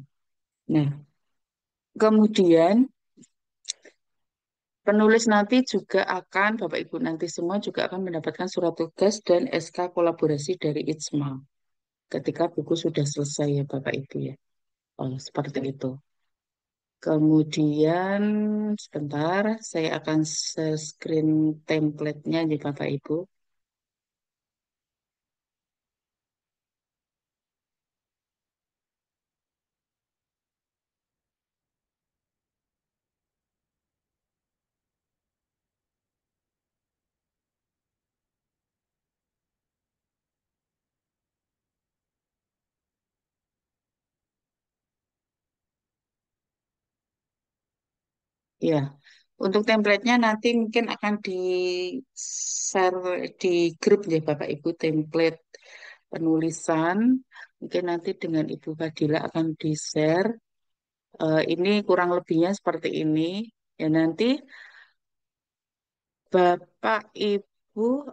Nah, kemudian penulis nanti juga akan, Bapak Ibu nanti semua juga akan mendapatkan surat tugas dan SK kolaborasi dari ITSMA ketika buku sudah selesai ya Bapak Ibu ya. Oh, seperti itu. Kemudian sebentar, saya akan screen template-nya nih Bapak Ibu. Ya, untuk template-nya nanti mungkin akan di-share di grup ya Bapak Ibu, template penulisan. Mungkin nanti dengan Ibu Fadila akan di-share. Ini kurang lebihnya seperti ini. Ya nanti Bapak Ibu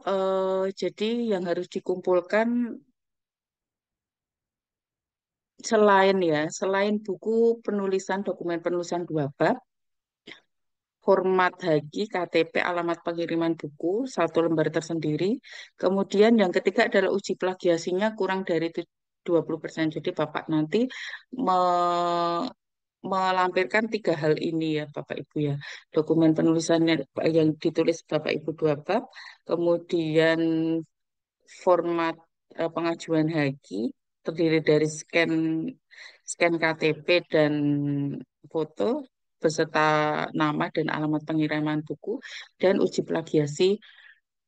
jadi yang harus dikumpulkan selain buku penulisan dokumen penulisan 2 bab, format Hagi, KTP, alamat pengiriman buku, 1 lembar tersendiri. Kemudian yang ketiga adalah uji plagiasinya kurang dari 20%. Jadi Bapak nanti me- melampirkan 3 hal ini ya Bapak Ibu ya. Dokumen penulisannya yang ditulis Bapak Ibu 2 bab, kemudian format pengajuan Hagi terdiri dari scan KTP dan foto beserta nama dan alamat pengiriman buku dan uji plagiasi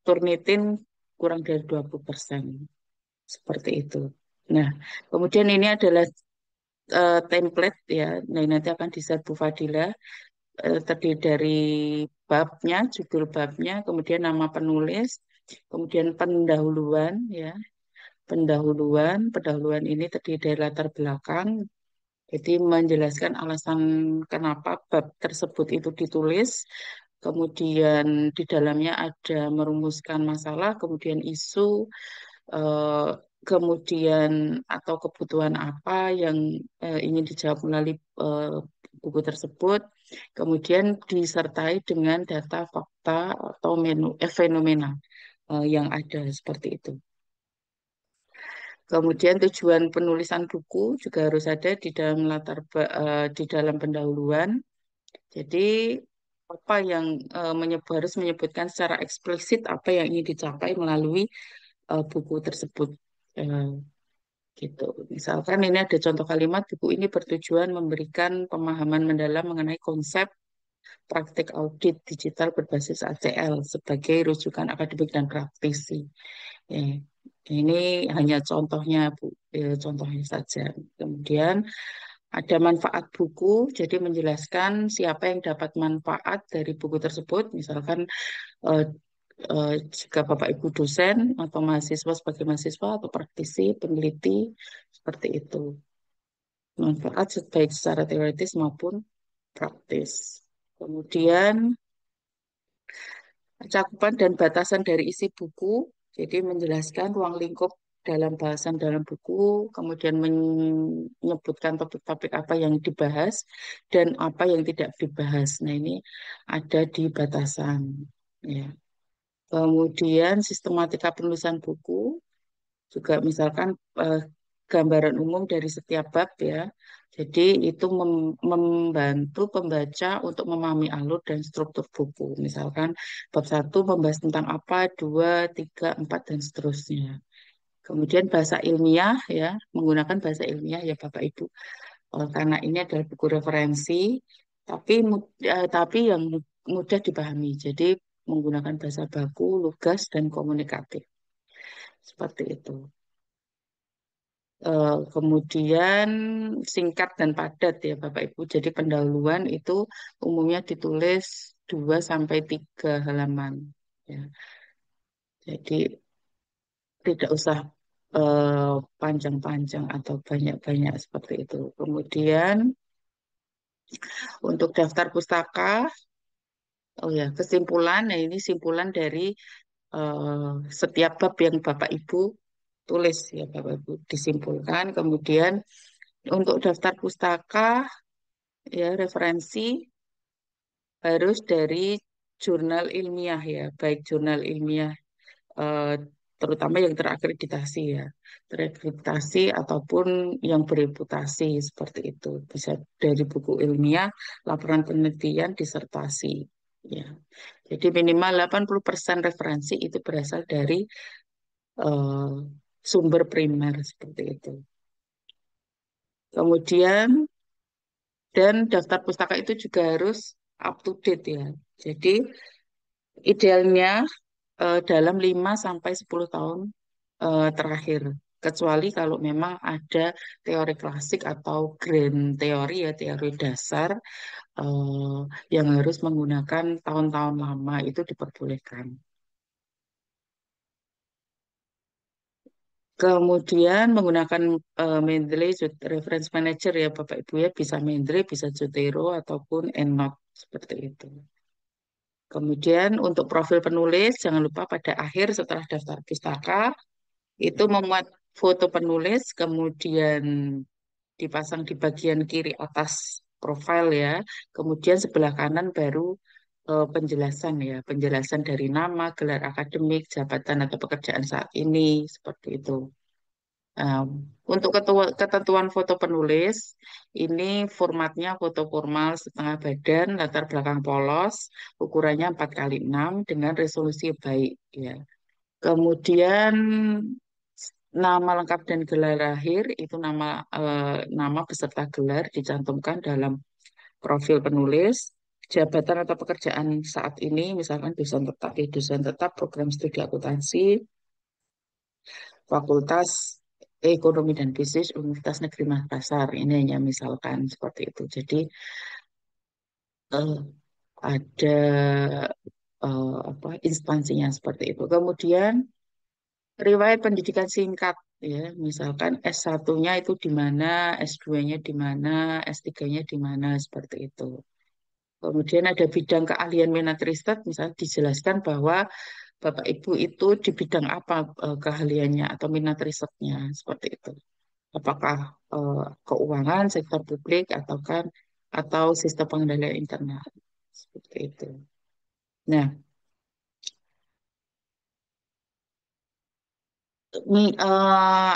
Turnitin kurang dari 20%. Seperti itu. Nah, kemudian ini adalah template ya. Nah, nanti akan di-share Bu Fadila terdiri dari babnya, judul babnya, kemudian nama penulis, kemudian pendahuluan ya. Pendahuluan ini terdiri dari latar belakang, jadi menjelaskan alasan kenapa bab tersebut itu ditulis, kemudian di dalamnya ada merumuskan masalah, kemudian isu, eh, kemudian atau kebutuhan apa yang ingin dijawab melalui buku tersebut, kemudian disertai dengan data, fakta, atau fenomena yang ada seperti itu. Kemudian tujuan penulisan buku juga harus ada di dalam di dalam pendahuluan. Jadi apa yang harus menyebutkan secara eksplisit apa yang ingin dicapai melalui buku tersebut. Eh, gitu. Misalkan ini ada contoh kalimat, buku ini bertujuan memberikan pemahaman mendalam mengenai konsep praktik audit digital berbasis ACL sebagai rujukan akademik dan praktisi. Eh, ini hanya contohnya, Bu. Contohnya saja. Kemudian ada manfaat buku, jadi menjelaskan siapa yang dapat manfaat dari buku tersebut. Misalkan eh, jika Bapak Ibu dosen atau mahasiswa sebagai mahasiswa atau praktisi, peneliti, seperti itu. Manfaat baik secara teoritis maupun praktis. Kemudian cakupan dan batasan dari isi buku, jadi menjelaskan ruang lingkup dalam bahasan dalam buku, kemudian menyebutkan topik-topik apa yang dibahas dan apa yang tidak dibahas. Nah, ini ada di batasan. Ya. Kemudian sistematika penulisan buku, juga misalkan gambaran umum dari setiap bab ya. Jadi itu membantu pembaca untuk memahami alur dan struktur buku. Misalkan bab 1 membahas tentang apa, 2, 3, 4, dan seterusnya. Kemudian bahasa ilmiah ya, menggunakan bahasa ilmiah ya Bapak Ibu. Karena ini adalah buku referensi, tapi yang mudah dipahami. Jadi menggunakan bahasa baku, lugas, dan komunikatif. Seperti itu. Kemudian singkat dan padat ya Bapak Ibu. Jadi pendahuluan itu umumnya ditulis 2 sampai 3 halaman. Ya. Jadi tidak usah panjang-panjang atau banyak-banyak seperti itu. Kemudian untuk daftar pustaka, oh ya kesimpulan, nah ini simpulan dari setiap bab yang Bapak Ibu tulis ya Bapak Ibu, disimpulkan. Kemudian untuk daftar pustaka ya referensi harus dari jurnal ilmiah ya, baik jurnal ilmiah eh, terutama yang terakreditasi ya, terakreditasi ataupun yang bereputasi seperti itu. Bisa dari buku ilmiah, laporan penelitian, disertasi. Ya, jadi minimal 80% referensi itu berasal dari eh, sumber primer seperti itu. Kemudian dan daftar pustaka itu juga harus up to date ya. Jadi idealnya dalam 5 sampai 10 tahun terakhir. Kecuali kalau memang ada teori klasik atau grand teori ya, teori dasar eh, yang harus menggunakan tahun-tahun lama itu diperbolehkan. Kemudian menggunakan Mendeley Reference Manager ya Bapak Ibu ya, bisa Mendeley, bisa Zotero ataupun EndNote seperti itu. Kemudian untuk profil penulis, jangan lupa pada akhir setelah daftar pustaka, itu memuat foto penulis, kemudian dipasang di bagian kiri atas profil ya. Kemudian sebelah kanan baru penjelasan ya, penjelasan dari nama, gelar akademik, jabatan atau pekerjaan saat ini, seperti itu. Um, untuk ketentuan foto penulis, ini formatnya foto formal setengah badan, latar belakang polos, ukurannya 4x6 dengan resolusi baik ya. Kemudian nama lengkap dan gelar lahir itu nama beserta gelar dicantumkan dalam profil penulis. Jabatan atau pekerjaan saat ini, misalkan dosen tetap, ya dosen tetap program studi akuntansi, Fakultas Ekonomi dan Bisnis Universitas Negeri Makassar. Ini hanya misalkan seperti itu. Jadi eh, ada apa instansinya seperti itu. Kemudian riwayat pendidikan singkat ya, misalkan S1-nya itu di mana, S2-nya di mana, S3-nya di mana seperti itu. Kemudian ada bidang keahlian minat riset, misalnya dijelaskan bahwa Bapak Ibu itu di bidang apa keahliannya atau minat risetnya seperti itu. Apakah keuangan, sektor publik, atau sistem pengendalian internal seperti itu. Nah,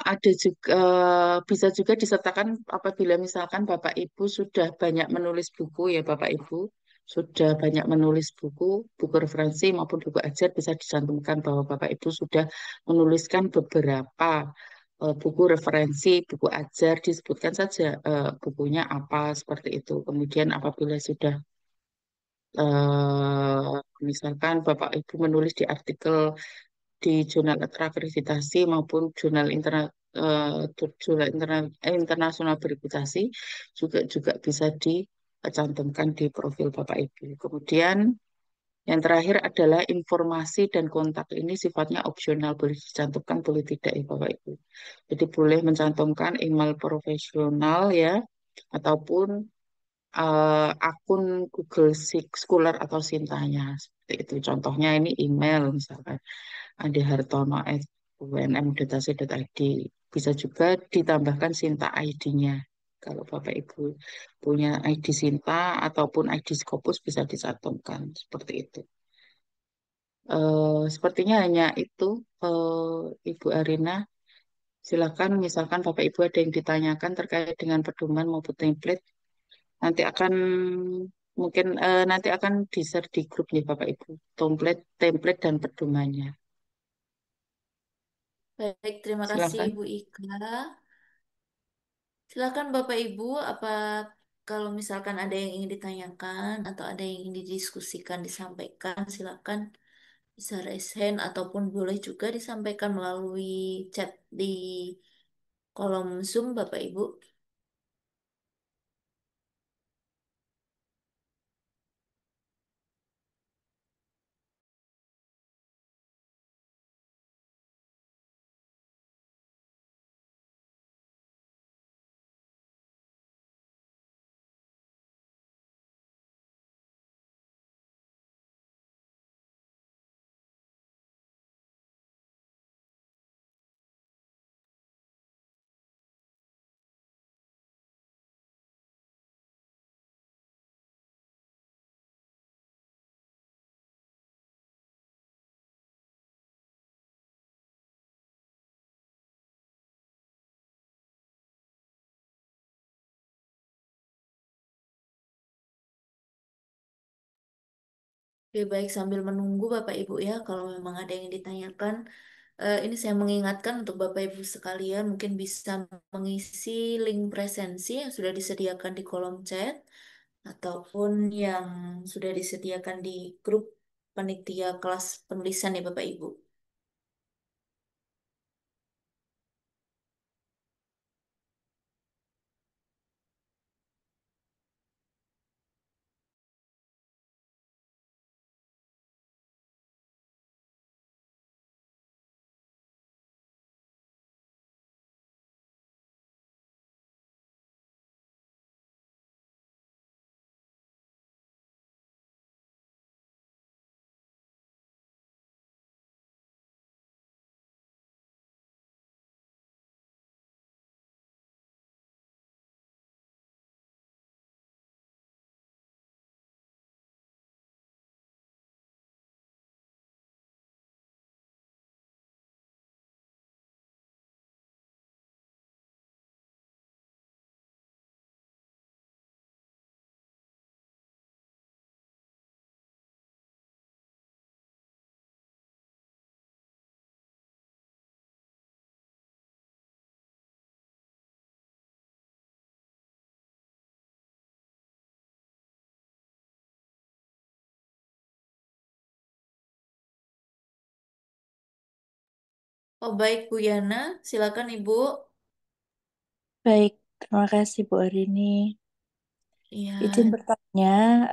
ada juga bisa juga disertakan apabila misalkan Bapak Ibu sudah banyak menulis buku ya Bapak Ibu sudah banyak menulis buku referensi maupun buku ajar bisa dicantumkan bahwa Bapak Ibu sudah menuliskan beberapa buku referensi, buku ajar disebutkan saja bukunya apa seperti itu. Kemudian apabila sudah misalkan Bapak Ibu menulis di artikel di jurnal terakreditasi maupun jurnal internasional berakreditasi juga bisa dicantumkan di profil Bapak Ibu. Kemudian yang terakhir adalah informasi dan kontak ini sifatnya opsional, boleh dicantumkan, boleh tidak ya Bapak Ibu. Jadi boleh mencantumkan email profesional ya, ataupun akun Google Scholar atau Sintanya. Seperti itu. Contohnya ini email misalkan andihartono@unm.ac.id. Bisa juga ditambahkan Sinta ID-nya. Kalau Bapak Ibu punya ID Sinta ataupun ID Scopus bisa dicantumkan seperti itu. Sepertinya hanya itu, Ibu Arina. Silakan, misalkan Bapak Ibu ada yang ditanyakan terkait dengan pedoman maupun template, nanti akan mungkin nanti akan di-share di grup nih Bapak Ibu, template dan pedomannya. Baik, terima kasih Silakan. Ibu Ika. Silakan Bapak Ibu, apa kalau misalkan ada yang ingin ditanyakan atau ada yang ingin didiskusikan, disampaikan, silakan bisa raise hand ataupun boleh juga disampaikan melalui chat di kolom Zoom Bapak Ibu. Oke, baik sambil menunggu Bapak Ibu ya, kalau memang ada yang ditanyakan, ini saya mengingatkan untuk Bapak Ibu sekalian mungkin bisa mengisi link presensi yang sudah disediakan di kolom chat ataupun yang sudah disediakan di grup panitia kelas penulisan ya Bapak Ibu. Oh baik Bu Yana, silakan Ibu. Baik, terima kasih Bu Arini. Iya, Izin bertanya,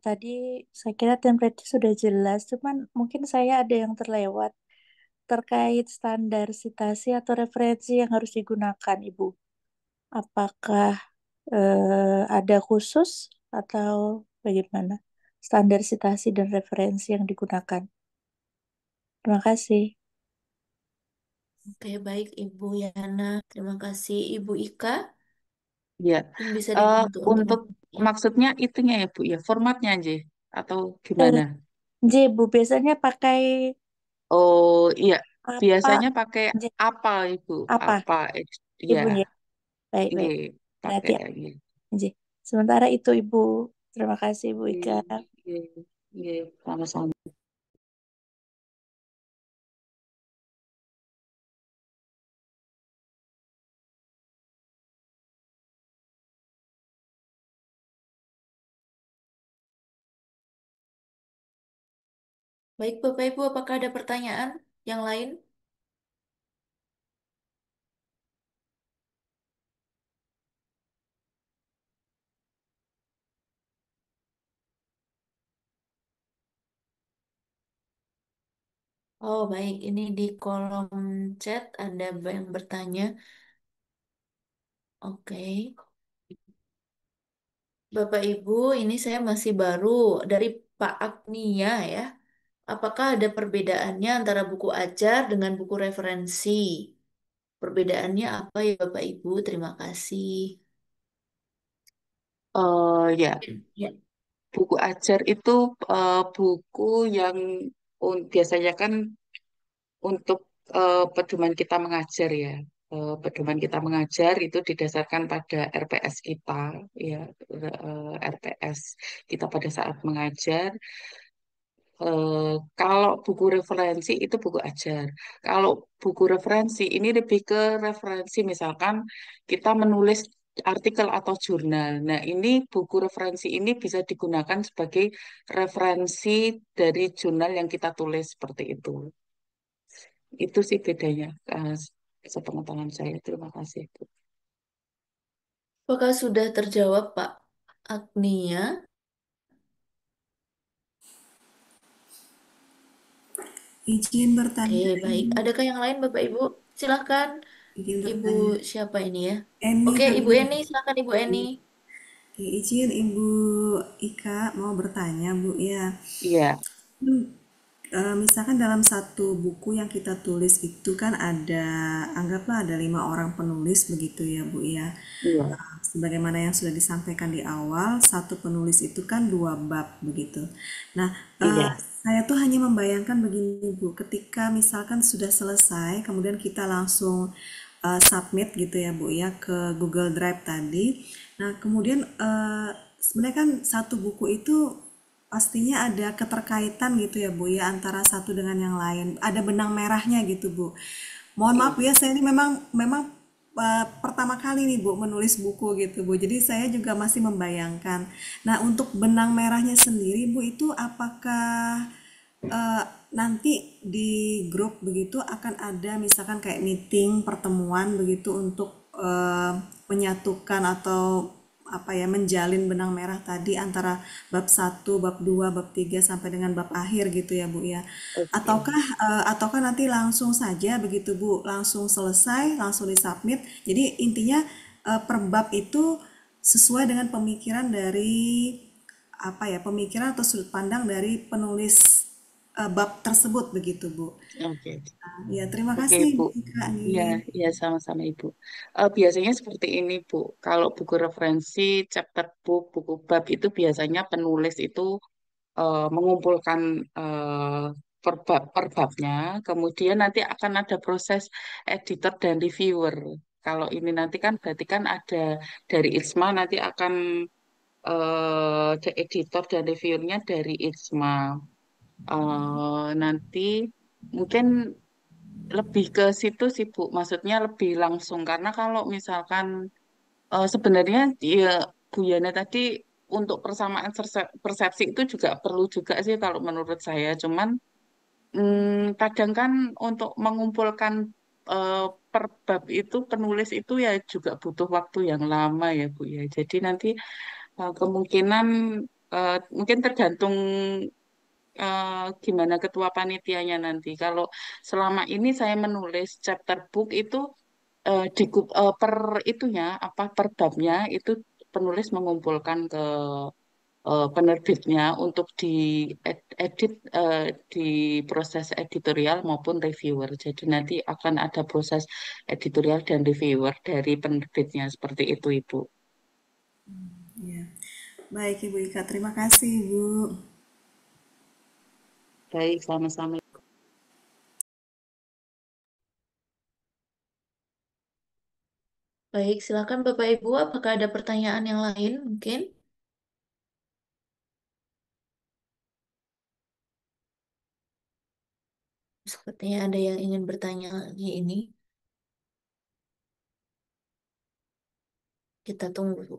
tadi saya kira template sudah jelas, cuman mungkin saya ada yang terlewat terkait standar sitasi atau referensi yang harus digunakan, Ibu. Apakah ada khusus atau bagaimana? Standar sitasi dan referensi yang digunakan. Terima kasih. oke baik Ibu Yana. Terima kasih Ibu Ika. Ya, Mungkin bisa dibantu untuk untuk ya. maksudnya itunya ya Bu ya, formatnya aja atau Eh, gimana? J, Bu, biasanya pakai Oh iya, apa? biasanya pakai J, apa Ibu? apa? Apa? Ya, Ibu, J. Baik, ini baik. pakai Berarti ini. J. Sementara itu, Ibu. Terima kasih, Ibu Ika. Iya, iya, sama-sama. Baik Bapak Ibu, apakah ada pertanyaan yang lain? Oh baik, ini di kolom chat ada yang bertanya. Oke, Bapak Ibu, ini saya masih baru dari Pak Agnia ya. Apakah ada perbedaannya antara buku ajar dengan buku referensi? Perbedaannya apa ya Bapak Ibu? Terima kasih. Ya, Ya. buku ajar itu buku yang biasanya kan untuk pedoman kita mengajar ya. Pedoman kita mengajar itu didasarkan pada RPS kita, ya, RPS kita pada saat mengajar. Kalau buku referensi itu buku ajar. Kalau buku referensi ini lebih ke referensi, misalkan kita menulis artikel atau jurnal. Nah, ini buku referensi ini bisa digunakan sebagai referensi dari jurnal yang kita tulis seperti itu. Itu sih bedanya, sepengetahuan saya. Terima kasih. Bu. Apakah sudah terjawab Pak Agnia? Izin Oke, bertanya, baik. Adakah yang lain Bapak Ibu? Silakan. izin Ibu bertanya. siapa ini ya? Eni Oke, Ibu namanya. Eni, silakan Ibu Eni. Oke, izin Ibu Ika mau bertanya, Bu ya. Iya, Misalkan dalam satu buku yang kita tulis itu kan ada, anggaplah ada 5 orang penulis begitu ya Bu ya. iya, Sebagaimana yang sudah disampaikan di awal, satu penulis itu kan 2 bab begitu. Nah, eh, iya. saya tuh hanya membayangkan begini Bu, ketika misalkan sudah selesai, kemudian kita langsung submit gitu ya Bu ya ke Google Drive tadi. Nah, kemudian sebenarnya kan satu buku itu pastinya ada keterkaitan gitu ya Bu ya antara satu dengan yang lain. Ada benang merahnya gitu Bu. Mohon maaf Iya. ya, saya ini memang memang pertama kali nih Bu menulis buku gitu Bu. Jadi saya juga masih membayangkan. Nah, untuk benang merahnya sendiri Bu itu apakah eh, nanti di grup begitu akan ada misalkan kayak meeting, pertemuan begitu untuk menyatukan atau apa ya menjalin benang merah tadi antara bab satu, bab 2, bab 3 sampai dengan bab akhir gitu ya Bu ya. Oke. Ataukah nanti langsung saja begitu Bu, langsung selesai, langsung disubmit. Jadi intinya per bab itu sesuai dengan pemikiran dari apa ya, pemikiran atau sudut pandang dari penulis bab tersebut begitu Bu. Oke. Ya, terima Oke, kasih Bu. Bu Ika Ya, nih. ya sama-sama Ibu. Biasanya seperti ini, Bu. Kalau buku referensi, chapter book, buku bab itu biasanya penulis itu mengumpulkan per babnya, kemudian nanti akan ada proses editor dan reviewer. Kalau ini nanti kan berarti kan ada dari ISMA nanti akan editor dan reviewernya dari ISMA. Nanti mungkin lebih ke situ sih Bu, maksudnya lebih langsung karena kalau misalkan sebenarnya ya Bu Yana tadi untuk persamaan persepsi itu juga perlu juga sih kalau menurut saya. Cuman kadang kan untuk mengumpulkan eh, per bab itu penulis itu ya juga butuh waktu yang lama ya Bu ya. Jadi nanti kemungkinan mungkin tergantung gimana ketua panitianya nanti. Kalau selama ini saya menulis chapter book itu per itunya apa per babnya itu penulis mengumpulkan ke penerbitnya untuk edit di proses editorial maupun reviewer. Jadi nanti akan ada proses editorial dan reviewer dari penerbitnya seperti itu Ibu. Ya. Baik Ibu Ika, terima kasih Ibu. Baik, sama-sama. Baik, silakan Bapak Ibu, apakah ada pertanyaan yang lain mungkin? Sepertinya ada yang ingin bertanya lagi ini. Kita tunggu.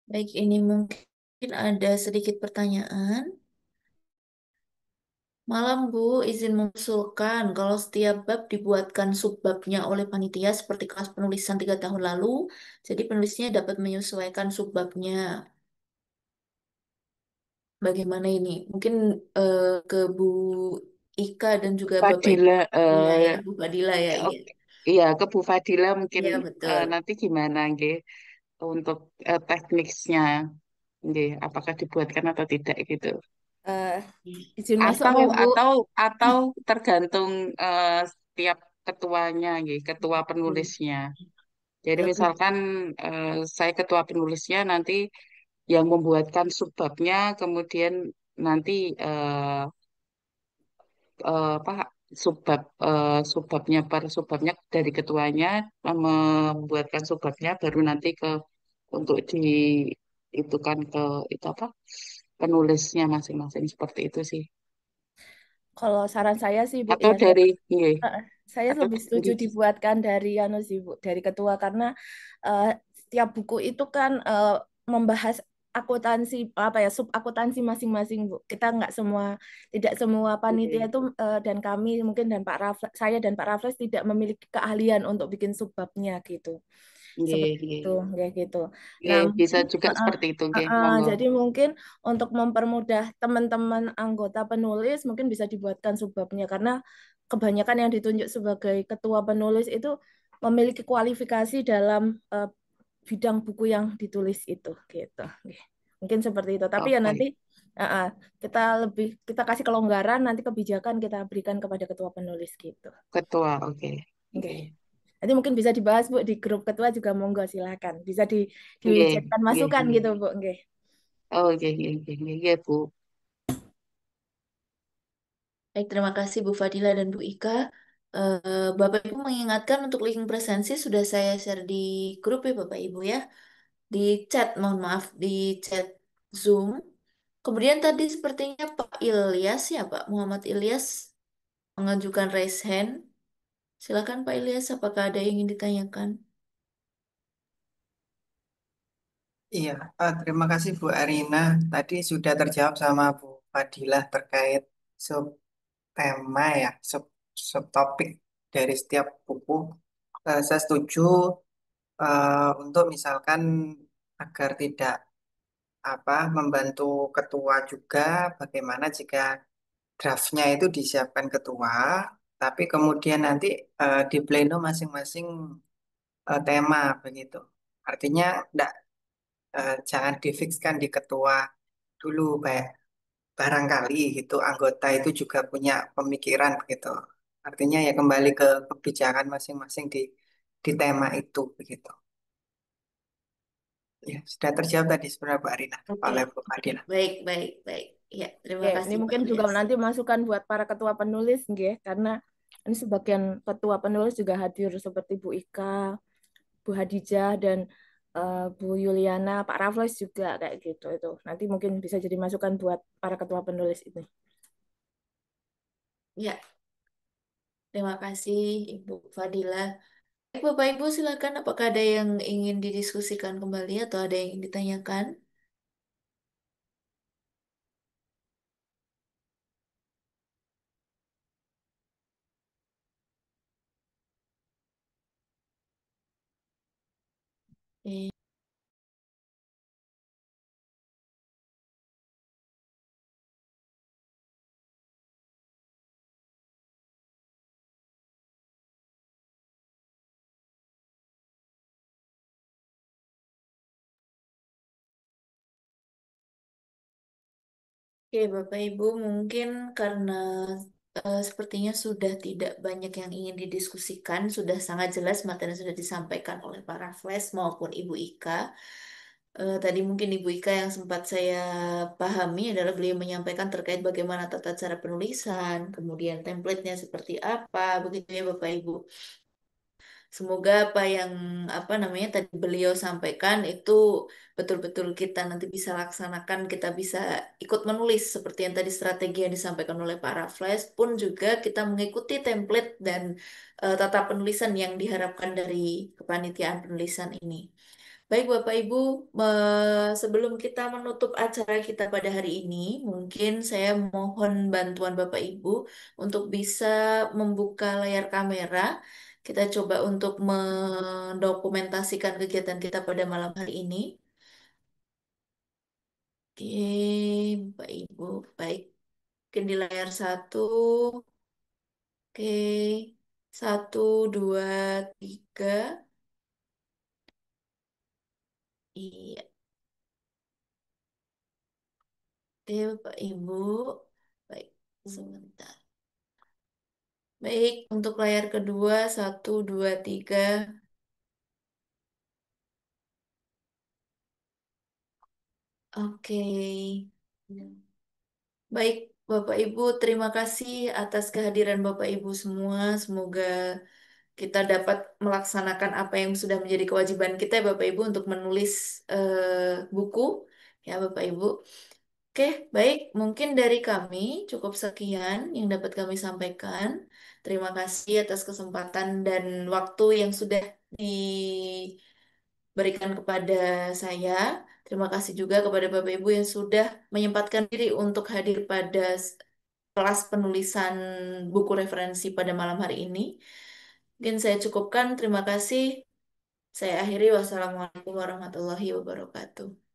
Baik, ini mungkin ada sedikit pertanyaan. Malam Bu, izin mengusulkan kalau setiap bab dibuatkan subbabnya oleh panitia seperti kelas penulisan 3 tahun lalu, jadi penulisnya dapat menyesuaikan subbabnya. Bagaimana ini? Mungkin ke Bu Ika dan juga Bapak Ibu Fadila, Fadila ya, Bu Fadila ya, iya. oke. Iya, ke Bu Fadila mungkin Iya betul. nanti gimana, nggih, untuk teknisnya, nggih, apakah dibuatkan atau tidak gitu. Eh, izin masuk Atau ya Bu. atau atau tergantung setiap ketuanya, nggih, ketua Hmm. penulisnya. Jadi Bagus. misalkan saya ketua penulisnya nanti yang membuatkan subbabnya, kemudian nanti apa subbabnya per subbabnya dari ketuanya membuatkan subbabnya baru nanti ke untuk di itu kan ke itu apa penulisnya masing-masing seperti itu sih Kalau saran saya sih Bu atau ya, dari nggih, saya atau lebih setuju nggih, dibuatkan dari anu sih Bu, dari ketua karena eh, setiap buku itu kan membahas akuntansi apa ya sub akuntansi masing-masing Bu. Kita nggak semua tidak semua panitia nggih. itu dan kami mungkin dan Pak Raffles, saya dan Pak Raffles tidak memiliki keahlian untuk bikin subbabnya gitu. Nggih, seperti nggih. itu, kayak gitu. Nah, Nggih, bisa mungkin juga seperti itu, nggih. Monggo. jadi mungkin untuk mempermudah teman-teman anggota penulis mungkin bisa dibuatkan subbabnya karena kebanyakan yang ditunjuk sebagai ketua penulis itu memiliki kualifikasi dalam bidang buku yang ditulis itu, gitu. Oke. Mungkin seperti itu. Tapi ya nanti Oke, kita kasih kelonggaran, nanti kebijakan kita berikan kepada ketua penulis gitu. ketua, oke. Oke. Nggih. Nanti mungkin bisa dibahas Bu di grup ketua juga monggo silakan. Bisa Nggih, dijadikan nggih, masukan nggih. gitu Bu. Oke. Oh, nggih, nggih, nggih, nggih, nggih, Bu. Baik, terima kasih Bu Fadila dan Bu Ika. Bapak Ibu mengingatkan untuk link presensi sudah saya share di grup ya Bapak Ibu ya. Di chat, mohon maaf, di chat Zoom. Kemudian tadi sepertinya Pak Ilyas ya Pak Muhammad Ilyas mengajukan raise hand. Silakan Pak Ilyas, apakah ada yang ingin ditanyakan? Iya, terima kasih Bu Arina. Tadi sudah terjawab sama Bu Fadilah terkait sub tema ya, subtopik dari setiap buku. Saya setuju untuk misalkan agar tidak membantu ketua juga, bagaimana jika draftnya itu disiapkan ketua, tapi kemudian nanti di pleno masing-masing tema begitu. Artinya enggak, jangan difikskan di ketua dulu, kayak barangkali gitu anggota itu juga punya pemikiran begitu. Artinya ya kembali ke kebijakan masing-masing di tema itu begitu. Ya, sudah terjawab tadi sebenarnya Bu Arina Oke, oleh Bu oke, Fadila. baik, baik, baik. Ya, terima Oke, ini kasih Pak mungkin juga Ilyas. nanti masukan buat para ketua penulis nggih, karena ini sebagian ketua penulis juga hadir seperti Bu Ika, Bu Hadijah dan Bu Yuliana, Pak Raffles juga kayak gitu itu. Nanti mungkin bisa jadi masukan buat para ketua penulis ini. Ya, terima kasih Ibu Fadila. Baik, Bapak Ibu silakan apakah ada yang ingin didiskusikan kembali atau ada yang ingin ditanyakan? Oke. Oke, Bapak Ibu, mungkin karena sepertinya sudah tidak banyak yang ingin didiskusikan, sudah sangat jelas materi yang sudah disampaikan oleh para Flash maupun Ibu Ika. Tadi mungkin Ibu Ika yang sempat saya pahami adalah beliau menyampaikan terkait bagaimana tata cara penulisan, kemudian template-nya seperti apa, begitu ya Bapak Ibu. Semoga apa namanya tadi beliau sampaikan itu betul-betul kita nanti bisa laksanakan, kita bisa ikut menulis seperti yang tadi strategi yang disampaikan oleh para Flash pun juga kita mengikuti template dan tata penulisan yang diharapkan dari kepanitiaan penulisan ini. Baik Bapak Ibu, sebelum kita menutup acara kita pada hari ini, mungkin saya mohon bantuan Bapak Ibu untuk bisa membuka layar kamera. Kita coba untuk mendokumentasikan kegiatan kita pada malam hari ini. Oke, Bapak Ibu, baik. Mungkin di layar satu. Oke, satu, dua, tiga. Iya, oke Bapak Ibu. Baik, sebentar. Baik, untuk layar kedua, satu, dua, tiga. Oke. Baik, Bapak Ibu, terima kasih atas kehadiran Bapak Ibu semua. Semoga kita dapat melaksanakan apa yang sudah menjadi kewajiban kita, ya, Bapak Ibu, untuk menulis buku, ya, Bapak Ibu. Oke, baik. Mungkin dari kami cukup sekian yang dapat kami sampaikan. Terima kasih atas kesempatan dan waktu yang sudah diberikan kepada saya. Terima kasih juga kepada Bapak Ibu yang sudah menyempatkan diri untuk hadir pada kelas penulisan buku referensi pada malam hari ini. Mungkin saya cukupkan. Terima kasih. Saya akhiri, wassalamualaikum warahmatullahi wabarakatuh.